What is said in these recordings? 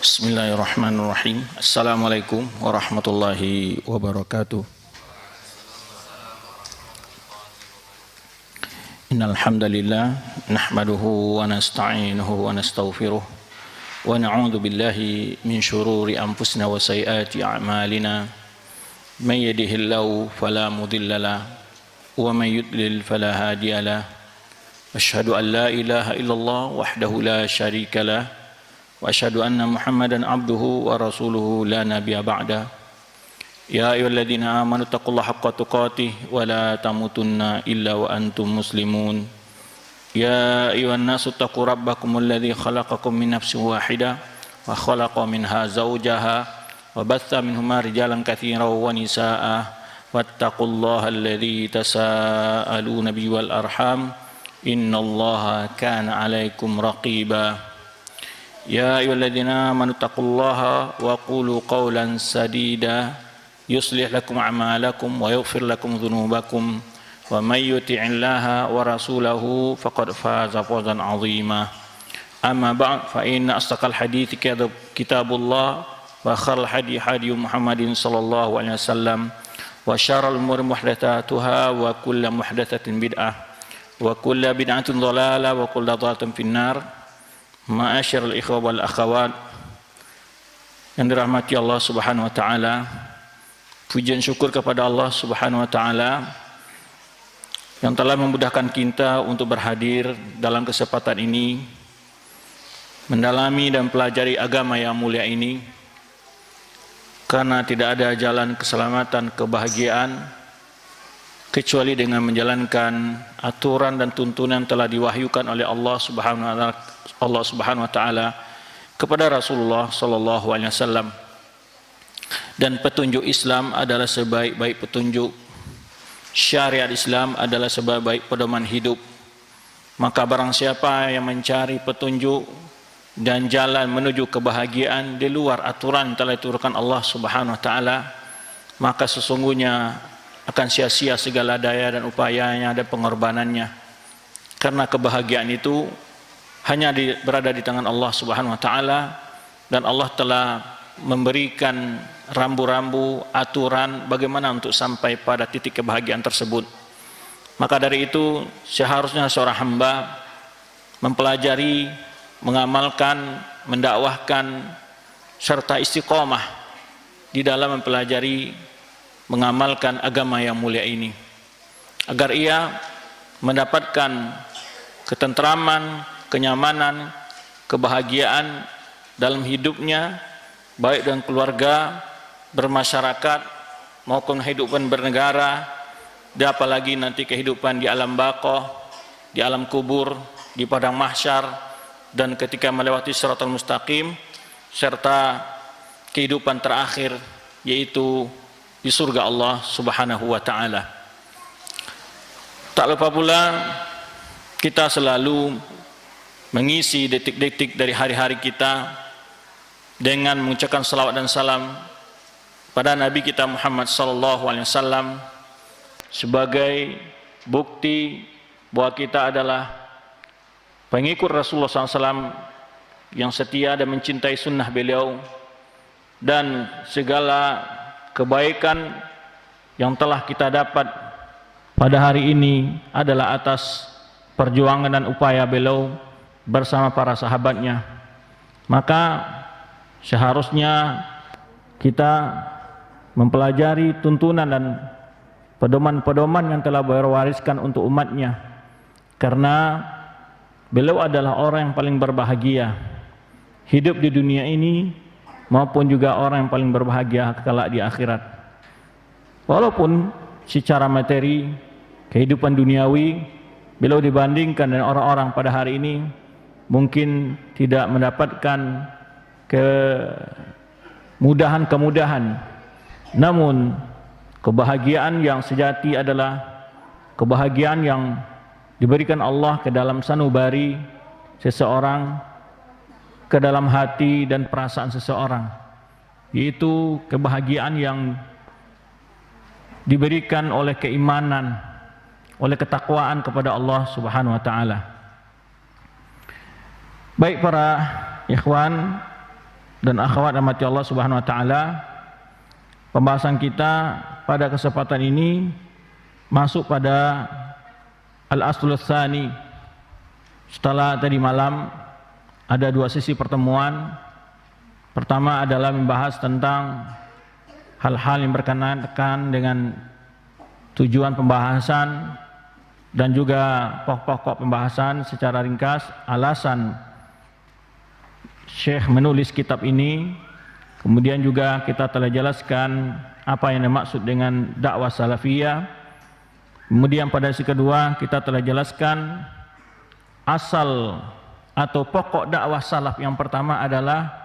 Bismillahirrahmanirrahim. Assalamualaikum warahmatullahi wabarakatuh. Innal hamdalillah nahmaduhu wa nasta'inuhu wa nastaghfiruh wa na'udzu billahi min shururi anfusina wa sayyiati a'malina. May yahdihillahu fala mudilla lahu wa may yudlil fala hadiya lahu. Asyhadu an la ilaha illallah wahdahu la syarika lahu wa asyhadu anna Muhammadan abduhu wa rasuluhu la nabiyya ba'da. Ya ayyuhalladzina amanu taqullaha haqqa tuqatih wa la tamutunna illa wa antum muslimun. Ya ayyuhan nasu taqu rabbakumul ladzi khalaqakum min nafsin wahidah wa khalaqa minha zawjaha wa batha minhuma rijalan katsiran wa nisaa'a wattaqullaha alladzi tasaaluna bihi wal arham innallaha kana 'alaikum raqiba. Ya ayyuhalladzina amanu taqullaha wa qulu qawlan sadida yuslih lakum a'malakum wa yaghfir lakum dhunubakum wa may yuti'illaha wa rasulahu faqad faza fawzan 'azima. Amma ba'd, fa inna asdaqal hadithi kitabullah wa khairal hadi Muhammadin sallallahu alaihi wasallam wa syarrul umuri muhdatsatuha wa kullu muhdatsatin bid'ah wa kullu bid'atin dhalalah wa kullu dhalalatin finnar. Ma'asyiral ikhwah wal akhawat yang dirahmati Allah Subhanahu wa taala, pujian syukur kepada Allah Subhanahu wa taala yang telah memudahkan kita untuk berhadir dalam kesempatan ini mendalami dan pelajari agama yang mulia ini, karena tidak ada jalan keselamatan, kebahagiaan kecuali dengan menjalankan aturan dan tuntunan yang telah diwahyukan oleh Allah Subhanahu wa taala kepada Rasulullah sallallahu alaihi wasallam. Dan petunjuk Islam adalah sebaik-baik petunjuk. Syariat Islam adalah sebaik-baik pedoman hidup. Maka barang siapa yang mencari petunjuk dan jalan menuju kebahagiaan di luar aturan yang telah diturunkan Allah Subhanahu wa taala, maka sesungguhnya akan sia-sia segala daya dan upayanya dan pengorbanannya. Karena kebahagiaan itu hanya berada di tangan Allah Subhanahu wa taala, dan Allah telah memberikan rambu-rambu aturan bagaimana untuk sampai pada titik kebahagiaan tersebut. Maka dari itu seharusnya seorang hamba mempelajari, mengamalkan, mendakwahkan serta istiqomah di dalam mempelajari, mengamalkan agama yang mulia ini, agar ia mendapatkan ketentraman, kenyamanan, kebahagiaan dalam hidupnya, baik dengan keluarga, bermasyarakat, maupun kehidupan bernegara, dan apalagi nanti kehidupan di alam baqah, di alam kubur, di padang mahsyar, dan ketika melewati Shiratal Mustaqim, serta kehidupan terakhir yaitu di surga Allah Subhanahu wa taala. Tak lupa pula kita selalu mengisi detik-detik dari hari-hari kita dengan mengucapkan salawat dan salam pada Nabi kita Muhammad sallallahu alaihi wasallam sebagai bukti bahwa kita adalah pengikut Rasulullah SAW yang setia dan mencintai sunnah beliau, dan segala kebaikan yang telah kita dapat pada hari ini adalah atas perjuangan dan upaya beliau bersama para sahabatnya. Maka seharusnya kita mempelajari tuntunan dan pedoman-pedoman yang telah beliau wariskan untuk umatnya, karena beliau adalah orang yang paling berbahagia hidup di dunia ini maupun juga orang yang paling berbahagia kelak di akhirat. Walaupun secara materi kehidupan duniawi beliau dibandingkan dengan orang-orang pada hari ini mungkin tidak mendapatkan kemudahan, namun kebahagiaan yang sejati adalah kebahagiaan yang diberikan Allah ke dalam sanubari seseorang, ke dalam hati dan perasaan seseorang, yaitu kebahagiaan yang diberikan oleh keimanan, oleh ketakwaan kepada Allah Subhanahu wa taala. Baik para ikhwan, dan akhwat rahmati Allah Subhanahu wa taala, pembahasan kita pada kesempatan ini masuk pada al-aslul tsani. Setelah tadi malam ada dua sesi pertemuan. Pertama adalah membahas tentang hal-hal yang berkenaan dengan tujuan pembahasan dan juga pokok-pokok pembahasan secara ringkas, alasan Syekh menulis kitab ini. Kemudian juga kita telah jelaskan apa yang dimaksud dengan dakwah salafiyah. Kemudian pada sesi kedua kita telah jelaskan asal atau pokok dakwah salaf yang pertama adalah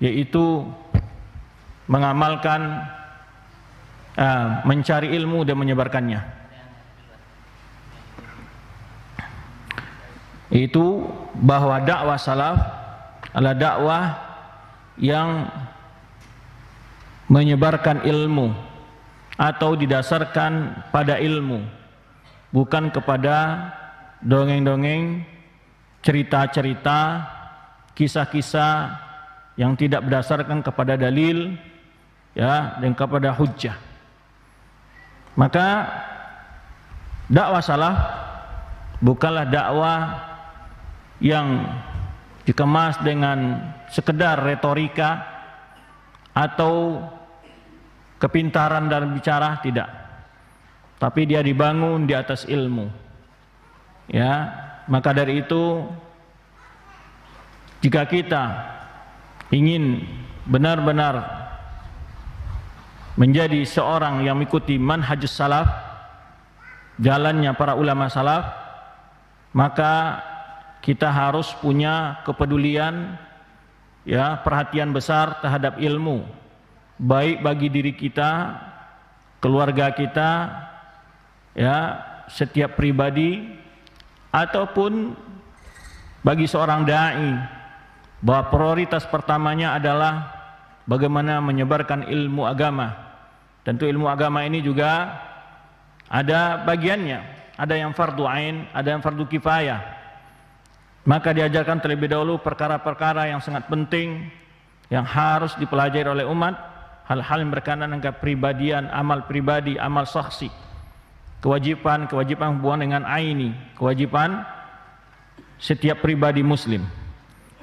yaitu mengamalkan, mencari ilmu dan menyebarkannya. Itu bahwa dakwah salaf adalah dakwah yang menyebarkan ilmu atau didasarkan pada ilmu, bukan kepada dongeng-dongeng, cerita-cerita, kisah-kisah yang tidak berdasarkan kepada dalil, ya, dan kepada hujjah. Maka dakwah salaf bukanlah dakwah yang dikemas dengan sekedar retorika atau kepintaran dalam bicara, tidak. Tapi dia dibangun di atas ilmu. Ya, maka dari itu jika kita ingin benar-benar menjadi seorang yang mengikuti manhajus salaf, jalannya para ulama salaf, maka kita harus punya kepedulian, ya, perhatian besar terhadap ilmu, baik bagi diri kita, keluarga kita, ya, setiap pribadi, ataupun bagi seorang dai, bahwa prioritas pertamanya adalah bagaimana menyebarkan ilmu agama. Tentu ilmu agama ini juga ada bagiannya, ada yang fardu ain, ada yang fardu kifayah. Maka diajarkan terlebih dahulu perkara-perkara yang sangat penting yang harus dipelajari oleh umat, hal-hal yang berkaitan dengan kepribadian, amal pribadi, amal syakhsi, kewajiban hubungan dengan aini, kewajiban setiap pribadi muslim.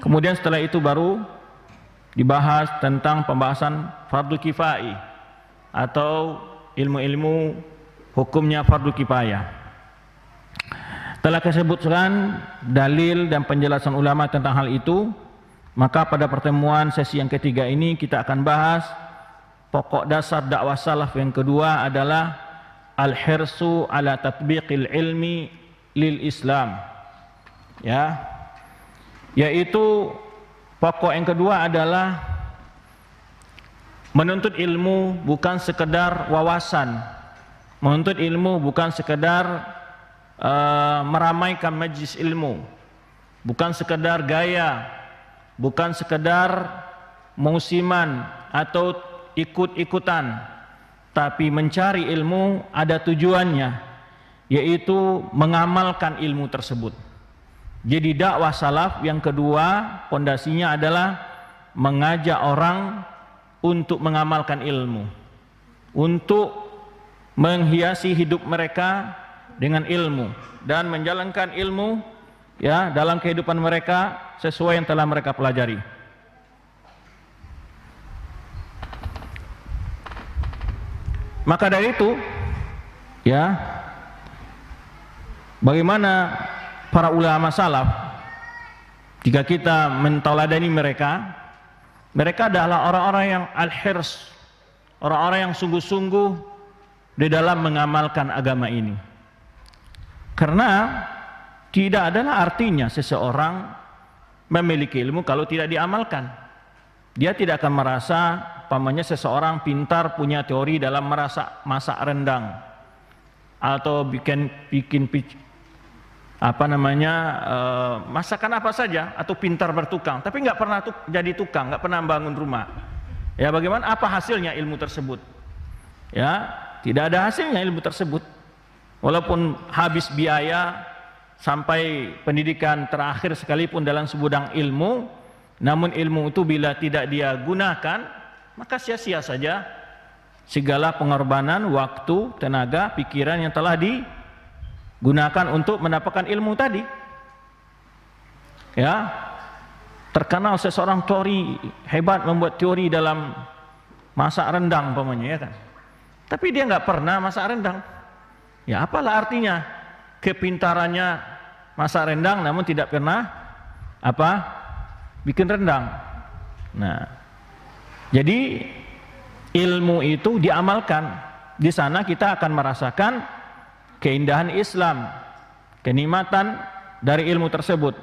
Kemudian setelah itu baru dibahas tentang pembahasan fardu kifai atau ilmu-ilmu hukumnya fardu kifayah. Telah disebutkan dalil dan penjelasan ulama tentang hal itu, maka pada pertemuan sesi yang ketiga ini kita akan bahas pokok dasar dakwah salaf yang kedua adalah al-hirsu ala tatbiqil ilmi lil Islam. Ya. Yaitu pokok yang kedua adalah menuntut ilmu bukan sekedar wawasan, menuntut ilmu bukan sekedar meramaikan majlis ilmu, bukan sekedar gaya, bukan sekedar musiman atau ikut-ikutan, tapi mencari ilmu ada tujuannya, yaitu mengamalkan ilmu tersebut. Jadi dakwah salaf yang kedua pondasinya adalah mengajak orang untuk mengamalkan ilmu, untuk menghiasi hidup mereka dengan ilmu dan menjalankan ilmu, ya, dalam kehidupan mereka sesuai yang telah mereka pelajari. Maka dari itu, ya, bagaimana para ulama salaf, jika kita mentauladani mereka, mereka adalah orang-orang yang al-hirs, orang-orang yang sungguh-sungguh di dalam mengamalkan agama ini. Karena tidak adalah artinya seseorang memiliki ilmu kalau tidak diamalkan. Dia tidak akan merasa pamannya seseorang pintar punya teori dalam masak rendang atau bikin masakan apa saja, atau pintar bertukang, tapi nggak pernah jadi tukang, nggak pernah bangun rumah. Ya, bagaimana? Apa hasilnya ilmu tersebut? Ya, tidak ada hasilnya ilmu tersebut. Walaupun habis biaya sampai pendidikan terakhir sekalipun dalam sebidang ilmu, Namun ilmu itu bila tidak dia gunakan, maka sia-sia saja segala pengorbanan waktu, tenaga, pikiran yang telah digunakan untuk mendapatkan ilmu tadi. Ya, terkenal seseorang teori hebat membuat teori dalam masak rendang umpamanya, ya kan? Tapi dia nggak pernah masak rendang. Ya, apalah artinya kepintarannya masak rendang namun tidak pernah bikin rendang. Nah, jadi ilmu itu diamalkan. Di sana kita akan merasakan keindahan Islam, kenikmatan dari ilmu tersebut.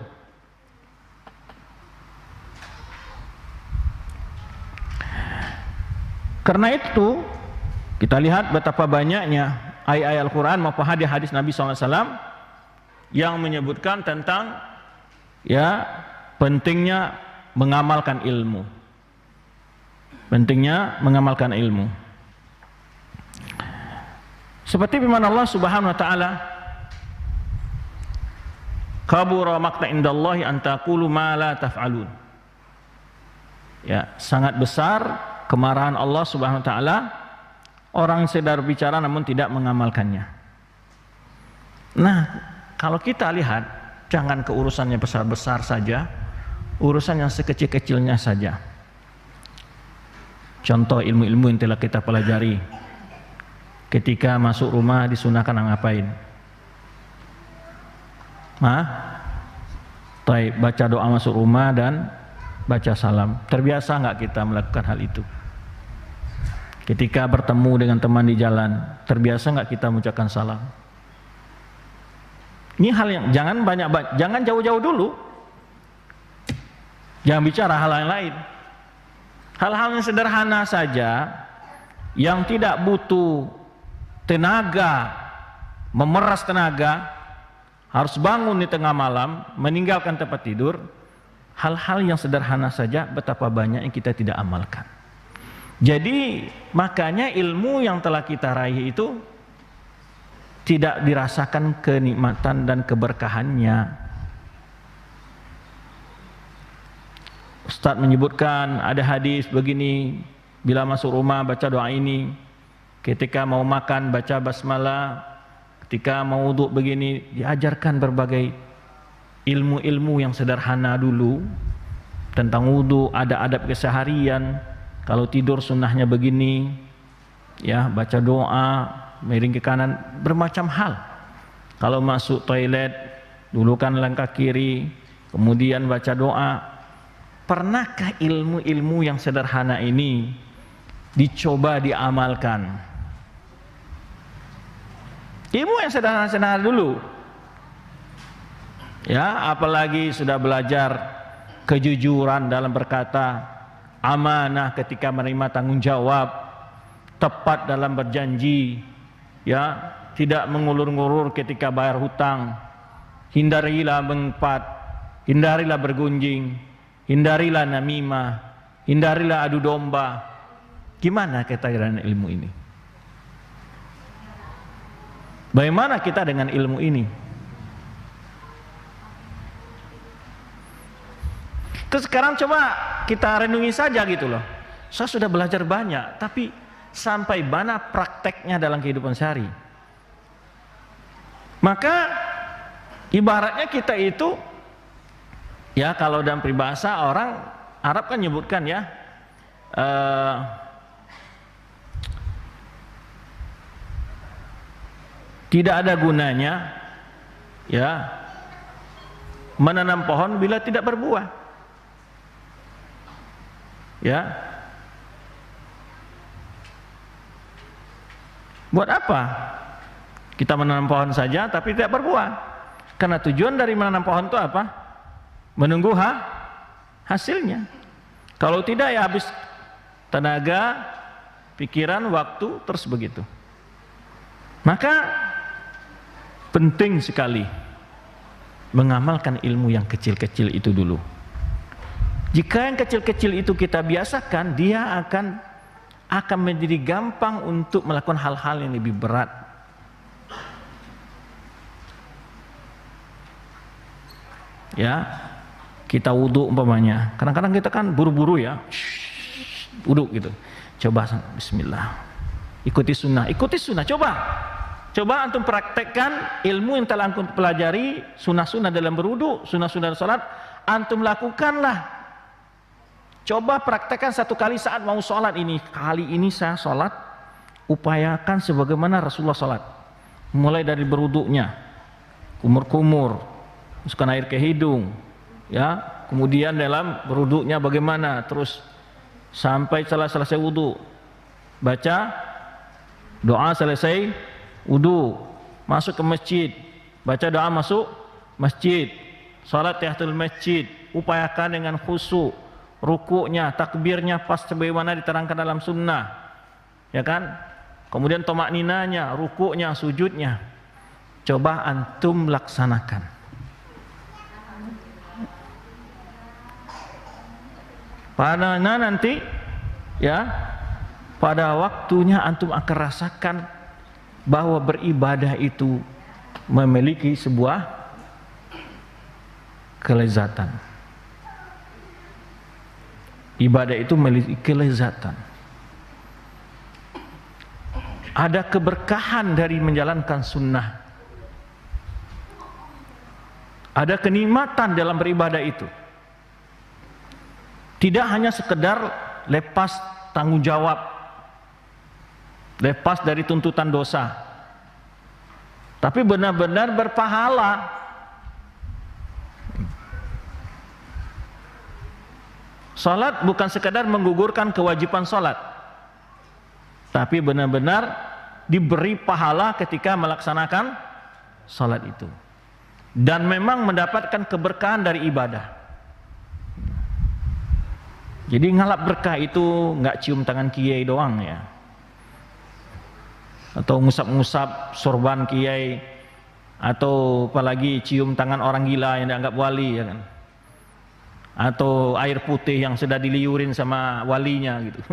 Karena itu kita lihat betapa banyaknya ayat-ayat Al-Quran maupun hadis-hadis Nabi SAW yang menyebutkan tentang pentingnya mengamalkan ilmu. Pentingnya mengamalkan ilmu. Seperti firman Allah Subhanahu wa taala, "Kabura maqta indallahi an taqulu ma la taf'alun." Ya, sangat besar kemarahan Allah Subhanahu wa taala orang sedar bicara namun tidak mengamalkannya. Nah, kalau kita lihat, jangan ke urusannya besar-besar saja, urusan yang sekecil-kecilnya saja. Contoh ilmu-ilmu yang telah kita pelajari. Ketika masuk rumah disunahkan ngapain? Baca doa masuk rumah dan baca salam. Terbiasa nggak kita melakukan hal itu? Ketika bertemu dengan teman di jalan, terbiasa nggak kita mengucapkan salam? Ini hal yang jangan jauh-jauh dulu. Jangan bicara hal yang lain. Hal-hal yang sederhana saja, yang tidak butuh tenaga, memeras tenaga, harus bangun di tengah malam, meninggalkan tempat tidur. Hal-hal yang sederhana saja betapa banyak yang kita tidak amalkan. Jadi makanya ilmu yang telah kita raih itu tidak dirasakan kenikmatan dan keberkahannya. Ustaz menyebutkan ada hadis begini, bila masuk rumah baca doa ini, ketika mau makan baca basmalah, ketika mau wudhu begini. Diajarkan berbagai ilmu-ilmu yang sederhana dulu tentang wudhu, ada adab keseharian. Kalau tidur sunnahnya begini, ya, baca doa, miring ke kanan, bermacam hal. Kalau masuk toilet, dulukan langkah kiri, kemudian baca doa. Pernahkah ilmu-ilmu yang sederhana ini dicoba diamalkan? Ilmu yang sederhana-sederhana dulu. Ya, apalagi sudah belajar kejujuran dalam berkata, amanah ketika menerima tanggung jawab, tepat dalam berjanji, ya, tidak mengulur-ngulur ketika bayar hutang, hindarilah mengumpat, hindarilah bergunjing, hindarilah namimah, hindarilah adu domba. Gimana kita dengan ilmu ini? Bagaimana kita dengan ilmu ini? Terus sekarang coba kita renungi saja gitu loh. Saya sudah belajar banyak, tapi sampai mana prakteknya dalam kehidupan sehari? Maka ibaratnya kita itu, ya, kalau dalam peribahasa orang Arab kan nyebutkan, ya, tidak ada gunanya, ya, menanam pohon bila tidak berbuah. Ya, buat apa kita menanam pohon saja tapi tidak berbuah? Karena tujuan dari menanam pohon itu apa? Menunggu hasilnya. Kalau tidak, ya habis tenaga, pikiran, waktu, terus begitu. Maka penting sekali mengamalkan ilmu yang kecil-kecil itu dulu. Jika yang kecil-kecil itu kita biasakan, dia akan menjadi gampang untuk melakukan hal-hal yang lebih berat. Ya, kita wudhu umpamanya, kadang-kadang kita kan buru-buru ya, wudhu gitu. Coba bismillah, ikuti sunnah, coba antum praktekkan ilmu yang telah antum pelajari, sunnah-sunnah dalam berwudhu, sunnah-sunnah salat, antum lakukanlah. Coba praktekkan satu kali saat mau sholat ini. Kali ini saya sholat, upayakan sebagaimana Rasulullah sholat. Mulai dari berwudhunya, kumur-kumur, masukkan air ke hidung, ya. Kemudian dalam berwudhunya bagaimana, terus sampai selesai wudhu, baca doa selesai wudhu, masuk ke masjid, baca doa masuk masjid, sholat tahiyatul masjid, upayakan dengan khusyuk, rukuknya, takbirnya pas sebagaimana diterangkan dalam sunnah, ya kan? Kemudian tomakninanya, rukuknya, sujudnya, coba antum laksanakan. Pada nanti, ya, pada waktunya antum akan rasakan bahwa beribadah itu memiliki sebuah kelezatan. Ibadah itu memiliki kelezatan. Ada keberkahan dari menjalankan sunnah. Ada kenikmatan dalam beribadah itu. Tidak hanya sekedar lepas tanggung jawab, lepas dari tuntutan dosa, tapi benar-benar berpahala. Salat bukan sekedar menggugurkan kewajiban salat, tapi benar-benar diberi pahala ketika melaksanakan salat itu, dan memang mendapatkan keberkahan dari ibadah. Jadi ngalap berkah itu nggak cium tangan kiai doang ya, atau ngusap-ngusap sorban kiai, atau apalagi cium tangan orang gila yang dianggap wali, ya kan? Atau air putih yang sudah diliurin sama walinya gitu.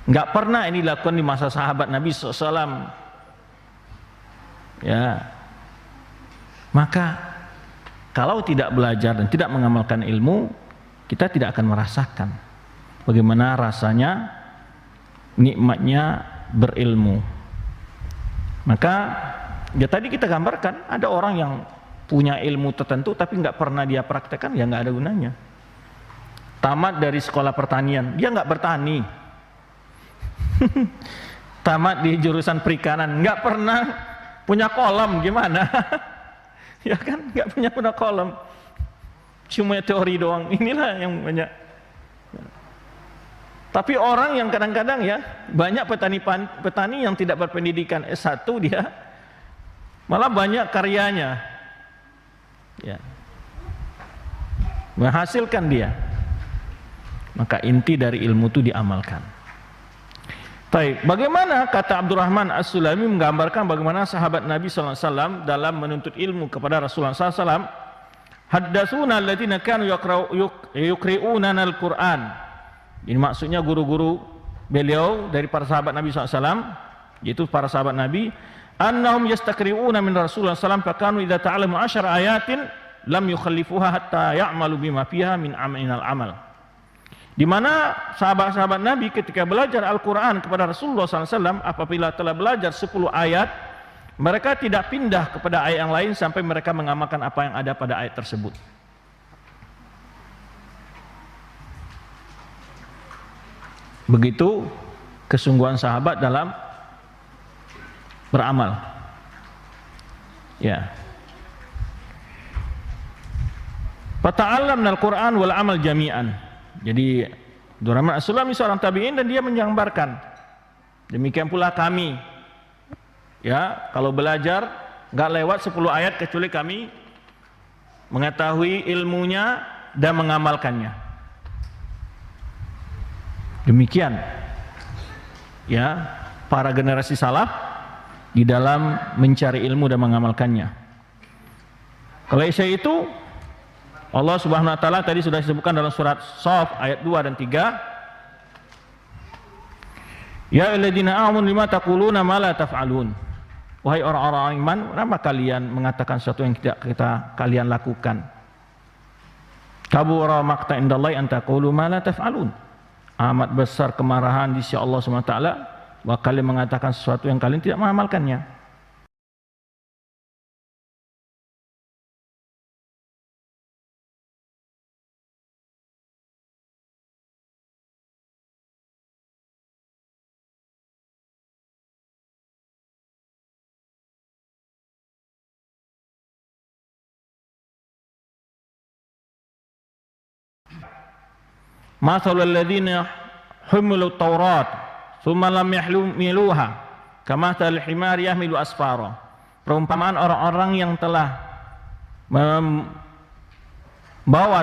Nggak pernah ini dilakukan di masa sahabat Nabi SAW. Ya, maka kalau tidak belajar dan tidak mengamalkan ilmu, kita tidak akan merasakan bagaimana rasanya, nikmatnya berilmu. Maka ya tadi kita gambarkan, ada orang yang punya ilmu tertentu tapi nggak pernah dia praktekkan, ya nggak ada gunanya. Tamat dari sekolah pertanian, dia nggak bertani. Tamat di jurusan perikanan, nggak pernah punya kolam, gimana? Ya kan, nggak punya kolam, cuma teori doang. Inilah yang banyak. Tapi orang yang kadang-kadang ya, banyak petani yang tidak berpendidikan S1, dia malah banyak karyanya, ya, menghasilkan dia. Maka inti dari ilmu itu diamalkan. Baik, bagaimana kata Abdurrahman As-Sulami menggambarkan bagaimana sahabat Nabi SAW dalam menuntut ilmu kepada Rasulullah SAW. Haddatsuna alladziina kanu yuqri'unana al-Qur'an. Ini maksudnya guru-guru beliau dari para sahabat Nabi SAW, yaitu para sahabat Nabi, annahum yastakri'una min Rasulullah SAW fakanu idza ta'alamu 10 ayatin lam yukhallifuha hatta ya'malu bima fiha min aminal amal. Di mana sahabat-sahabat Nabi ketika belajar Al-Quran kepada Rasulullah SAW, apabila telah belajar 10 ayat, mereka tidak pindah kepada ayat yang lain sampai mereka mengamalkan apa yang ada pada ayat tersebut. Begitu kesungguhan sahabat dalam beramal. Ya. Fata'allamna al-Quran wal amal jami'an. Jadi Abdurrahman As-Sulami seorang tabi'in dan dia mengambarkan, demikian pula kami, ya, kalau belajar nggak lewat 10 ayat kecuali kami mengetahui ilmunya dan mengamalkannya. Demikian ya para generasi salaf di dalam mencari ilmu dan mengamalkannya. Kalau saya itu Allah Subhanahu wa taala tadi sudah disebutkan dalam surat Shaf ayat 2 dan 3. Ya ayyuhalladzina amanu lima taquluna ma la taf'alun. wahai orang-orang iman, kenapa kalian mengatakan sesuatu yang tidak kalian lakukan? Kabura maqta indallahi an taqulu ma la taf'alun. Amat besar kemarahan di sisi Allah SWT bahwa kalian mengatakan sesuatu yang kalian tidak mengamalkannya. Mathalul ladzina humilu Taurat tsumma lam yahmiluha kamathal himari yahmilu asfara. Perumpamaan orang-orang yang telah membawa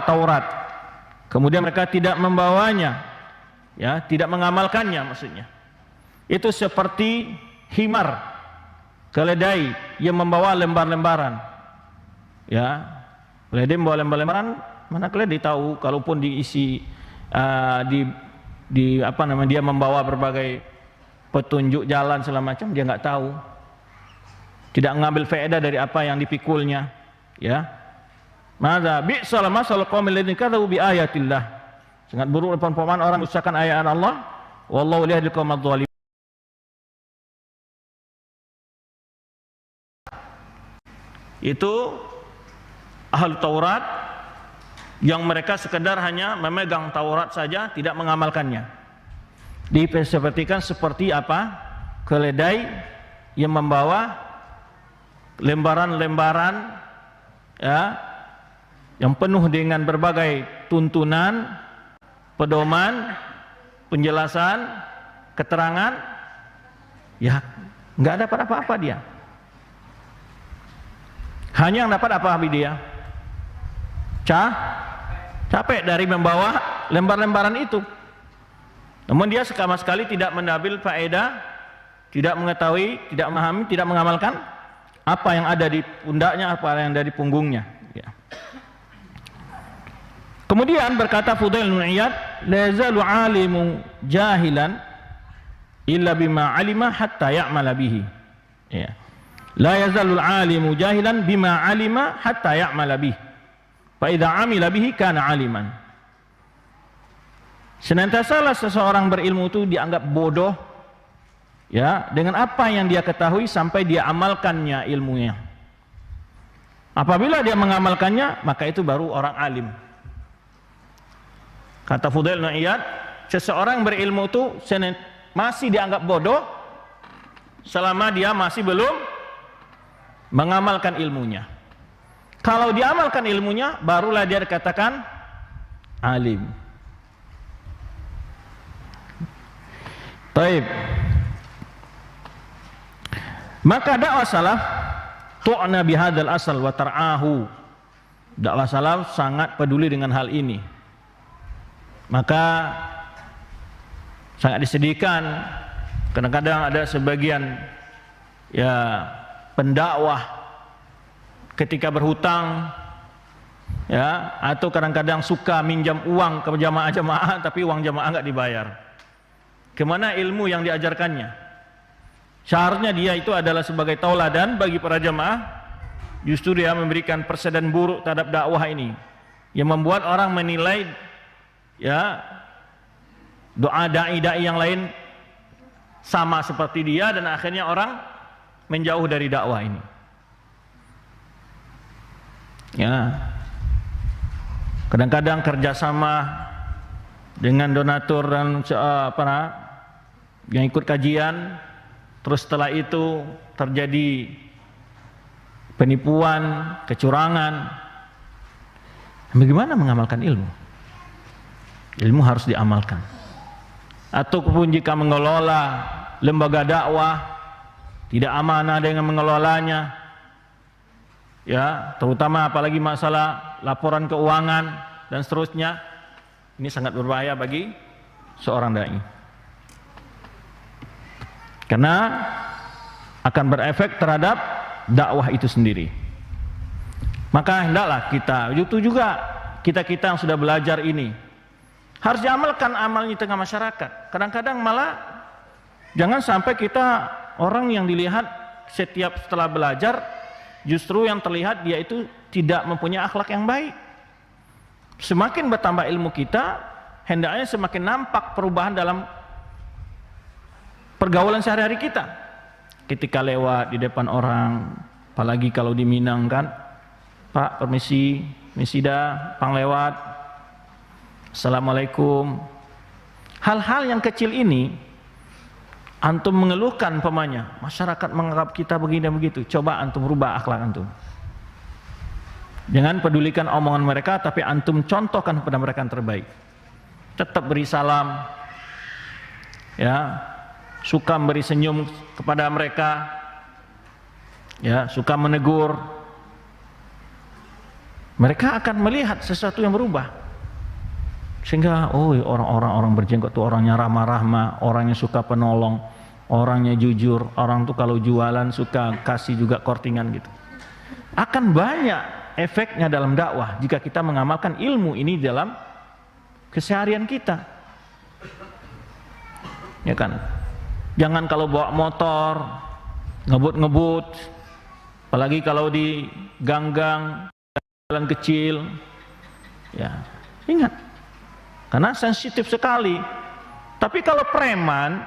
Taurat kemudian mereka tidak membawanya, ya, tidak mengamalkannya maksudnya. Itu seperti himar, keledai yang membawa lembar-lembaran. Ya, keledai membawa lembar-lembaran, mana keledai tahu kalaupun diisi dia membawa berbagai petunjuk jalan segala macam, dia nggak tahu, tidak mengambil faedah dari apa yang dipikulnya, ya. Madza bi'sal masal qaumil ladzina kadzabu bi ayatillah. Sangat buruk perumpamaan orang mendustakan ayat Allah. Wallahu la yahdil qaumadz dzalimin. Itu ahli Taurat yang mereka sekedar hanya memegang Taurat saja, tidak mengamalkannya. Disepertikan seperti apa? Keledai yang membawa lembaran-lembaran, ya, yang penuh dengan berbagai tuntunan, pedoman, penjelasan, keterangan, ya nggak dapat apa-apa dia. Hanya yang dapat apa dia? Capek dari membawa lembar-lembaran itu. Namun dia sama sekali tidak mengambil faedah, tidak mengetahui, tidak memahami, tidak mengamalkan apa yang ada di pundaknya, apa yang ada di punggungnya, ya. Kemudian berkata Fudail bin Iyad, la yazalu alimu jahilan illa bima alima hatta ya'mala bihi. Ya. La yazalul alimu jahilan bima alima hatta ya'mala bihi. Fa idza amila bihi kana aliman. Senantiasalah seseorang berilmu itu dianggap bodoh, ya, dengan apa yang dia ketahui sampai dia amalkannya ilmunya. Apabila dia mengamalkannya, maka itu baru orang alim. Kata Fudail bin Iyad, seseorang berilmu itu masih dianggap bodoh selama dia masih belum mengamalkan ilmunya. Kalau diamalkan ilmunya, barulah dia dikatakan alim. Baik. Maka dakwah salaf tu'na bihadzal asal wa tar'ahu. Dakwah salaf sangat peduli dengan hal ini. Maka sangat disedihkan kadang-kadang ada sebagian, ya, pendakwah ketika berhutang, ya, atau kadang-kadang suka minjam uang ke jamaah-jamaah tapi uang jamaah enggak dibayar. Kemana ilmu yang diajarkannya? Seharusnya dia itu adalah sebagai tauladan bagi para jamaah. Justru dia memberikan perseden buruk terhadap dakwah ini, yang membuat orang menilai, ya, doa dai-dai yang lain sama seperti dia, dan akhirnya orang menjauh dari dakwah ini. Ya, kadang-kadang kerjasama dengan donatur dan yang ikut kajian, terus setelah itu terjadi penipuan, kecurangan. Bagaimana mengamalkan ilmu? Ilmu harus diamalkan. Ataupun jika mengelola lembaga dakwah tidak amanah dengan mengelolanya, ya, terutama apalagi masalah laporan keuangan dan seterusnya, ini sangat berbahaya bagi seorang dai, karena akan berefek terhadap dakwah itu sendiri. Maka hendaklah kita, itu juga kita yang sudah belajar ini harus diamalkan amalnya di tengah masyarakat. Kadang-kadang malah jangan sampai kita orang yang dilihat setiap setelah belajar justru yang terlihat dia itu tidak mempunyai akhlak yang baik. Semakin bertambah ilmu kita, hendaknya semakin nampak perubahan dalam pergaulan sehari-hari kita. Ketika lewat di depan orang, apalagi kalau di Minang kan, Pak permisi, misida, pang lewat, Assalamualaikum. Hal-hal yang kecil ini antum mengeluhkan pamannya, masyarakat menganggap kita begini dan begitu. Coba antum rubah akhlak antum. Jangan pedulikan omongan mereka, tapi antum contohkan kepada mereka yang terbaik. Tetap beri salam, ya, suka beri senyum kepada mereka, ya, suka menegur. Mereka akan melihat sesuatu yang berubah. Sehingga orang berjenggot tuh orangnya ramah-ramah, orangnya suka penolong, orangnya jujur, orang tuh kalau jualan suka kasih juga kortingan gitu. Akan banyak efeknya dalam dakwah jika kita mengamalkan ilmu ini dalam keseharian kita. Ya kan? Jangan kalau bawa motor ngebut-ngebut, apalagi kalau di gang-gang jalan kecil. Ya, ingat. Karena sensitif sekali. Tapi kalau preman,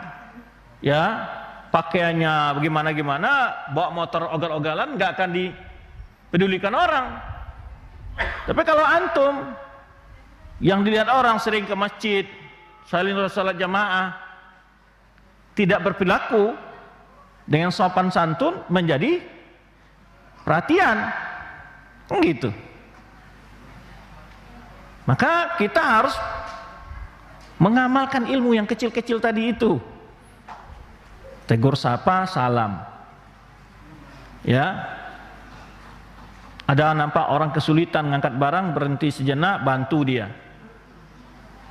ya pakaiannya bagaimana-gimana, bawa motor ogal-ogalan, nggak akan dipedulikan orang. Tapi kalau antum yang dilihat orang sering ke masjid, salat jamaah, tidak berperilaku dengan sopan santun, menjadi perhatian, gitu. Maka kita harus mengamalkan ilmu yang kecil-kecil tadi itu. Tegur sapa, salam. Ya. Ada nampak orang kesulitan ngangkat barang, berhenti sejenak, bantu dia.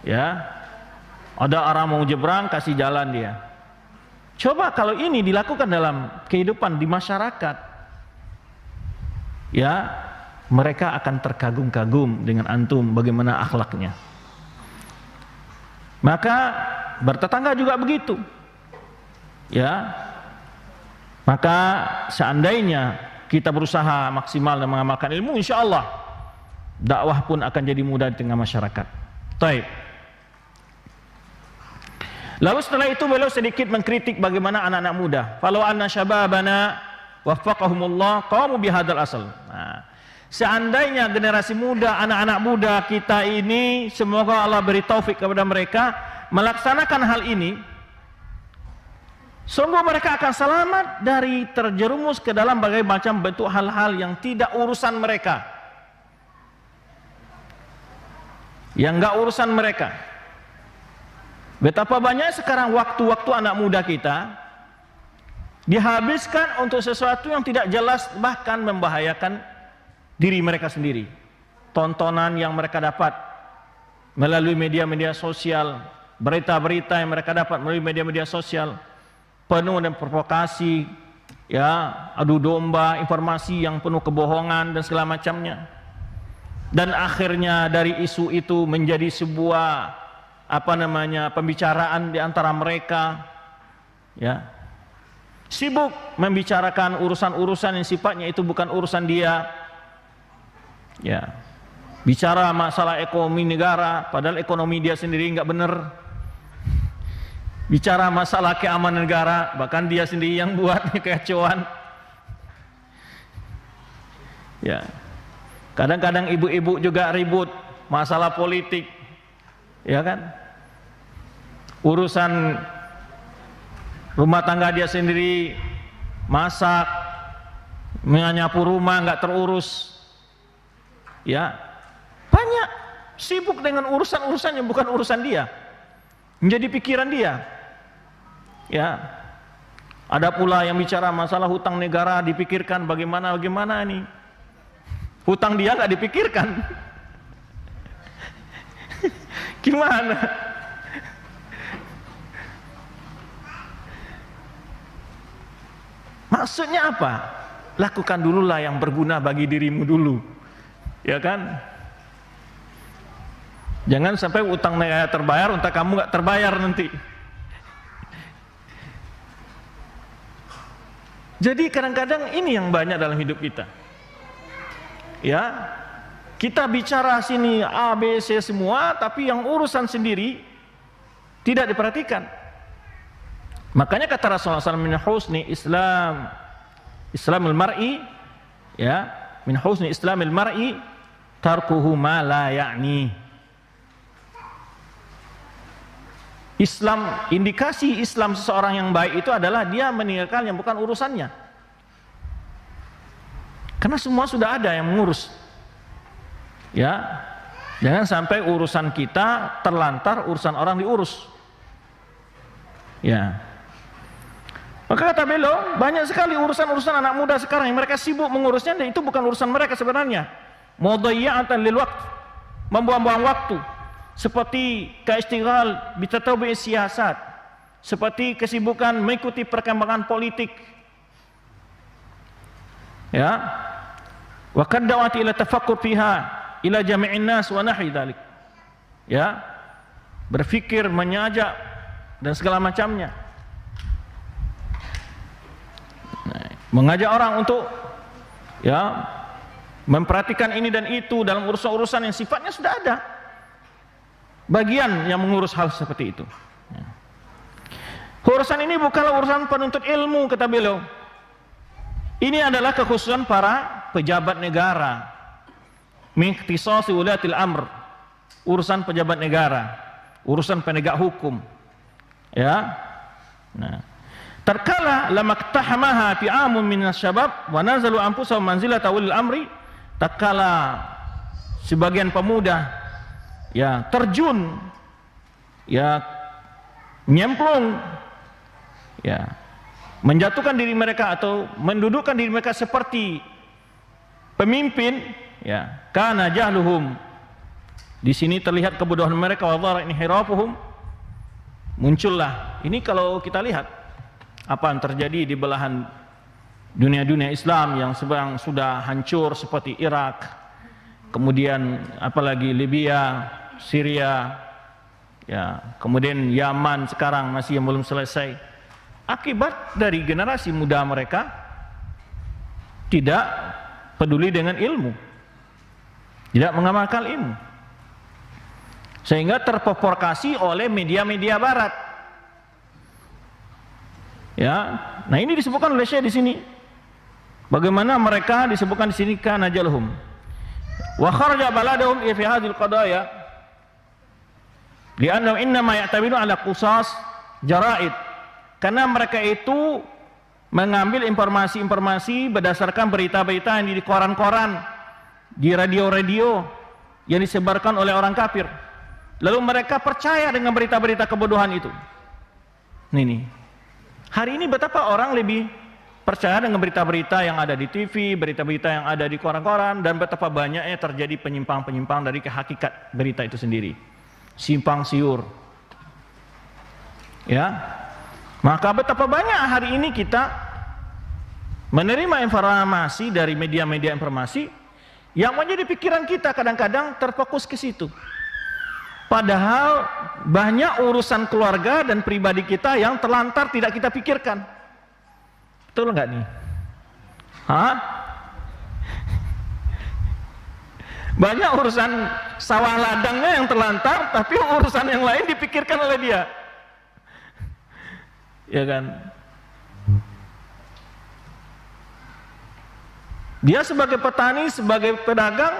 Ya. Ada orang mau jebrang, kasih jalan dia. Coba kalau ini dilakukan dalam kehidupan di masyarakat, ya, mereka akan terkagum-kagum dengan antum bagaimana akhlaknya. Maka bertetangga juga begitu, ya. Maka seandainya kita berusaha maksimal dan mengamalkan ilmu, insya Allah dakwah pun akan jadi mudah di tengah masyarakat. Taib. Lalu setelah itu beliau sedikit mengkritik bagaimana anak-anak muda. Falau anna syababana waffaqahumullah qamu bihadzal asal. Nah, seandainya generasi muda, anak-anak muda kita ini, semoga Allah beri taufik kepada mereka melaksanakan hal ini, sungguh mereka akan selamat dari terjerumus ke dalam berbagai macam bentuk hal-hal yang tidak urusan mereka, yang enggak urusan mereka. Betapa banyak sekarang waktu-waktu anak muda kita dihabiskan untuk sesuatu yang tidak jelas, bahkan membahayakan diri mereka sendiri. Tontonan yang mereka dapat melalui media-media sosial, berita-berita yang mereka dapat melalui media-media sosial, penuh dengan provokasi, ya, adu domba, informasi yang penuh kebohongan dan segala macamnya. Dan akhirnya dari isu itu menjadi sebuah pembicaraan di antara mereka, ya. Sibuk membicarakan urusan-urusan yang sifatnya itu bukan urusan dia. Ya, bicara masalah ekonomi negara, padahal ekonomi dia sendiri nggak benar. Bicara masalah keamanan negara, bahkan dia sendiri yang buat kekacauan. Ya, kadang-kadang ibu-ibu juga ribut masalah politik, ya kan? Urusan rumah tangga dia sendiri, masak, menyapu rumah nggak terurus. Ya, banyak sibuk dengan urusan-urusan yang bukan urusan dia, menjadi pikiran dia. Ya, ada pula yang bicara masalah hutang negara, dipikirkan bagaimana ini. Hutang dia nggak dipikirkan. Gimana? Maksudnya apa? Lakukan dululah yang berguna bagi dirimu dulu. Ya kan? Jangan sampai utang negara terbayar, untuk kamu nggak terbayar nanti. Jadi kadang-kadang ini yang banyak dalam hidup kita. Ya, kita bicara sini A, B, C semua, tapi yang urusan sendiri tidak diperhatikan. Makanya kata Rasulullah SAW, min husni Islamul mar'i, ya, min husni Islamil mar'i tarkuhu ma la ya'ni. Islam, indikasi Islam seseorang yang baik itu adalah dia meninggalkan yang bukan urusannya. Karena semua sudah ada yang mengurus. Ya, jangan sampai urusan kita terlantar, urusan orang diurus. Ya. Maka kata beliau, banyak sekali urusan-urusan anak muda sekarang yang mereka sibuk mengurusnya, dan itu bukan urusan mereka sebenarnya. Mudhayya'atan lil waqt, membuang-buang waktu. Seperti kaistighal bitatabu'i siyasat, seperti kesibukan mengikuti perkembangan politik. Ya. Wa kad da'wati ila tafakkur fiha ila jami'in nas wa nahwi dzalik. Ya. Berfikir, mengajak dan segala macamnya. Mengajak orang untuk ya memperhatikan ini dan itu dalam urusan-urusan yang sifatnya sudah ada bagian yang mengurus hal seperti itu. Ya. Urusan ini bukanlah urusan penuntut ilmu, kata beliau. Ini adalah kekhususan para pejabat negara. Min ikhtisasi ulatil amr, urusan pejabat negara, urusan penegak hukum. Ya. Nah, terkala lamaktahamaha fi amun minas syabab wa nazalu anfusahum manzilata ulil amri, tatkala sebagian pemuda ya terjun, ya nyemplung, ya menjatuhkan diri mereka atau mendudukkan diri mereka seperti pemimpin, ya kana jahluhum, di sini terlihat kebodohan mereka, wa dhara inhirafuhum, muncullah ini. Kalau kita lihat apa yang terjadi di belahan dunia Islam yang sedang sudah hancur seperti Irak, kemudian apalagi Libya, Syria, ya, kemudian Yaman sekarang masih yang belum selesai, akibat dari generasi muda mereka tidak peduli dengan ilmu, tidak mengamalkan ilmu, sehingga terprovokasi oleh media-media barat. Ya, nah ini disebutkan oleh Syekh di sini. Bagaimana mereka disebutkan di sini kana jalhum wa kharaja baladahum fi hadhil qadaya li'annahu innama ya'taminu ala qusas jara'id, karena mereka itu mengambil informasi-informasi berdasarkan berita-berita yang di koran-koran, di radio-radio yang disebarkan oleh orang kafir, lalu mereka percaya dengan berita-berita kebodohan itu. Ini hari ini betapa orang lebih percaya dengan berita-berita yang ada di TV, berita-berita yang ada di koran-koran, dan betapa banyaknya terjadi penyimpang-penyimpang dari hakikat berita itu sendiri, simpang siur. Ya, maka betapa banyak hari ini kita menerima informasi dari media-media informasi yang menjadi pikiran kita kadang-kadang terfokus ke situ. Padahal banyak urusan keluarga dan pribadi kita yang terlantar tidak kita pikirkan. Betul nggak nih? Hah? Banyak urusan sawah ladangnya yang terlantar, tapi urusan yang lain dipikirkan oleh dia. Ya kan? Dia sebagai petani, sebagai pedagang,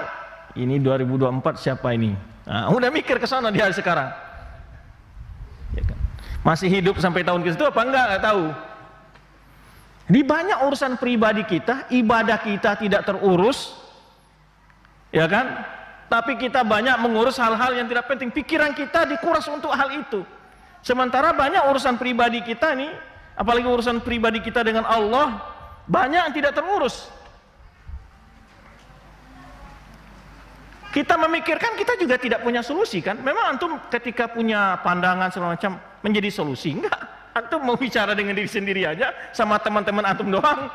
ini 2024 siapa ini? Nah, udah mikir ke sana dia sekarang. Ya kan? Masih hidup sampai tahun ke situ apa enggak? Nggak tahu. Di banyak urusan pribadi kita, ibadah kita tidak terurus, ya kan? Tapi kita banyak mengurus hal-hal yang tidak penting. Pikiran kita dikuras untuk hal itu. Sementara banyak urusan pribadi kita nih, apalagi urusan pribadi kita dengan Allah, banyak yang tidak terurus. Kita memikirkan, kita juga tidak punya solusi kan? Memang antum ketika punya pandangan segala macam menjadi solusi? Enggak. Antum mau bicara dengan diri sendiri aja, sama teman-teman antum doang,